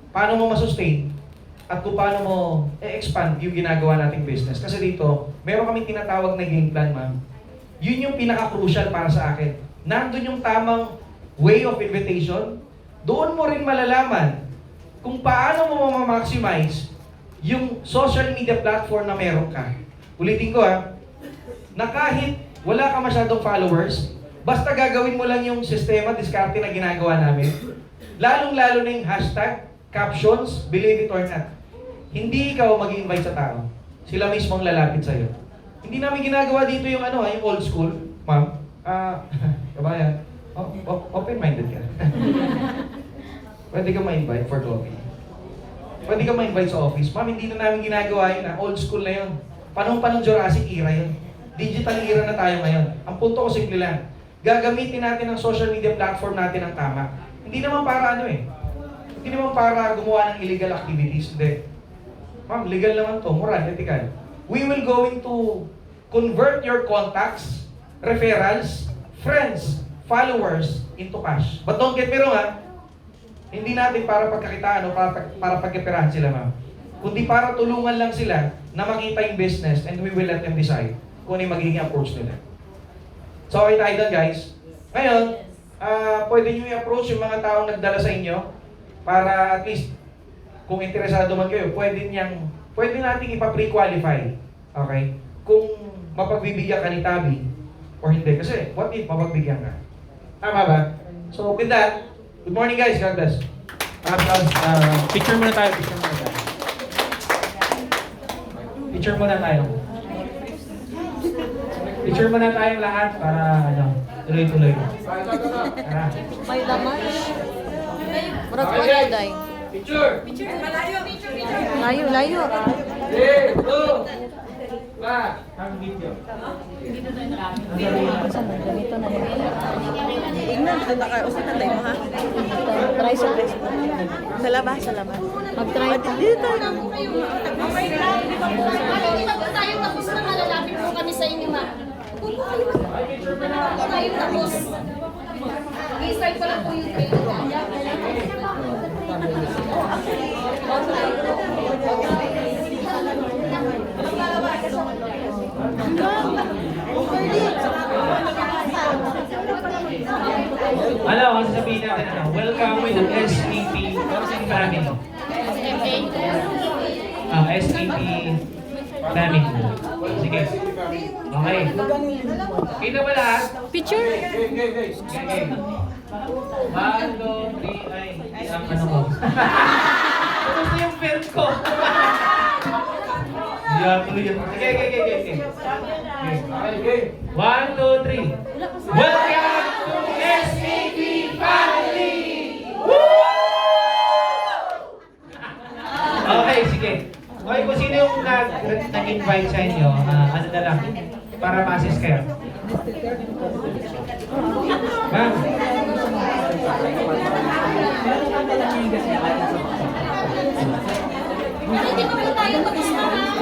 Speaker 6: paano mo masustain, at kung paano mo i-expand yung ginagawa nating business. Kasi dito, meron kaming tinatawag na game plan, ma'am. Yun yung pinaka-crucial para sa akin. Nandun yung tamang way of invitation. Doon mo rin malalaman kung paano mo ma-maximize yung social media platform na meron ka. Ulitin ko na kahit wala ka masyadong followers, basta gagawin mo lang yung sistema, diskarte na ginagawa namin, lalong-lalo na yung hashtag, captions, believe it or not. Hindi ikaw mag-i-invite sa tao. Sila mismo ang lalapit sa'yo. Hindi namin ginagawa dito yung yung old school, ma'am. Kabayan, open-minded ka. Pwede ka ma-invite for coffee. Pwede ka ma-invite sa office. Ma'am, hindi na namin ginagawa yun. Old school na yun. Panong Jurassic era yun. Digital era na tayo ngayon. Ang punto ko simple lang. Gagamitin natin ang social media platform natin ng tama. Hindi naman para Hindi naman para gumawa ng illegal activities. Hindi. Ma'am, legal naman to. Moral, ethical. We will going to convert your contacts, referrals, friends, followers into cash. But don't get me wrong hindi natin para pagkakitaan o para pagkaperahan sila, ma'am. kundi para tulungan lang sila na makita yung business and we will let them decide kung ano yung magiging approach nila. So, okay tayo doon, guys. Ngayon, pwede nyo i-approach yung mga taong nagdala sa inyo para at least, kung interesado man kayo, pwede natin ipa-pre-qualify. Okay? Kung mapagbibigyan ka ni Tabi or hindi. Kasi, what if mapagbigyan ka? Tama ba? So, with that, good morning, guys. God bless.
Speaker 4: Picture muna tayo. Picture muna tayo. Picture muna tayong lahat para tuloy-tuloy. Tara.
Speaker 3: May laman.
Speaker 7: Murag ko na, day.
Speaker 4: Picture!
Speaker 7: Layo, layo.
Speaker 4: 3, 2, 1, ang video.
Speaker 7: Ganito na yun.
Speaker 3: Ingnan, usan na tayo ha?
Speaker 7: Try sa
Speaker 3: Sa labas, sa labas.
Speaker 7: Mag-try ka.
Speaker 3: Dito na.
Speaker 5: Hindi pa po tayo tapos na malalapit po kami sa inyo, ma'am. Kung tayo tapos. I-start ko lang po yung training.
Speaker 4: Ano, ang sasabihin natin welcome to SAP family. SAP family. Sige. Okay. Kita ba lahat?
Speaker 7: Picture.
Speaker 4: Okay. 1, 2, 3, ay, ang ano ko. Kumusta yung film ko? Yeah, tuloy yun. Sige. Okay. 1, 2, 3. Welcome to SAP family! Woo! Okay, sige. Okay, kung sino yung nag-invite sa inyo, ano na lang, para ma-assist kayo. Ma'am.
Speaker 5: Hindi pa po tayo tapos na, ma'am.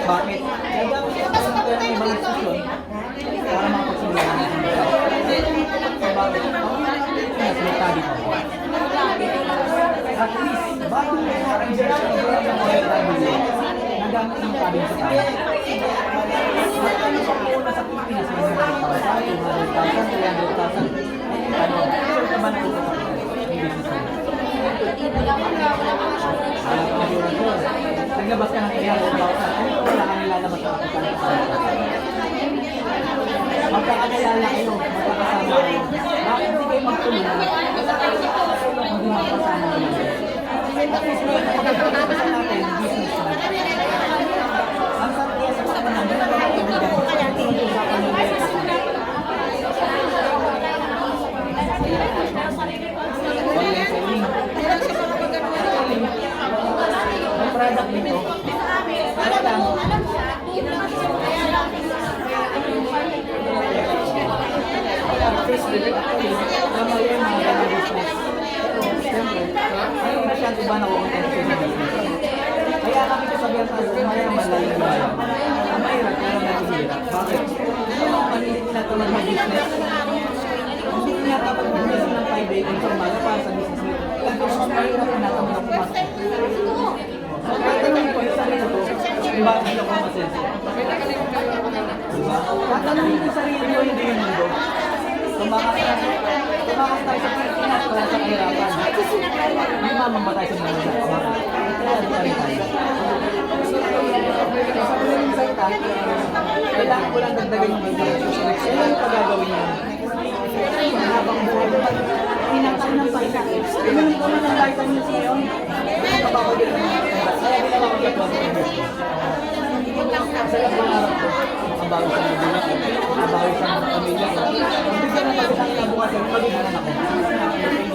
Speaker 2: Bakit? Gagamit yung ibang institusyon para makapagsimula ng bakit? Nasalita dito. At least, bago yung nagamit yung tabi sa tayo. Ano sa una sa Pilipinas, may 100,000, 200,000, 300,000. Ano, sure ka ba na ito? Naglabas ka ng 300,000. Wala kang nilalabas sa kapital. Magkakakilala kayo, magkakasama kayo. Bakit hindi kayo magtulungan? Magkakasama kayo. Pagkakasama natin, business natin. Ang sarili sa mga namin, kaya tinutusapan nila yung online selling. Ang product nito, ano lang, first delivery, tama yun mga business. Pero, siyempre, ano masyado ba na kung
Speaker 8: mamatay sa mga kailangan ko lang dagdagan yung research. Ano yung pagagawin niya? Habang buhay naman, pinatang ng vitamins. Yung naman ng vitamins yun, nakabago din ng mga kaya ginawa ko yung sa lang pangarap ko, makabawi sa mga bilang ko, makabawi sa mga pamilya ko. Hindi ka na pagkatang nabukasan, magiging anak ko.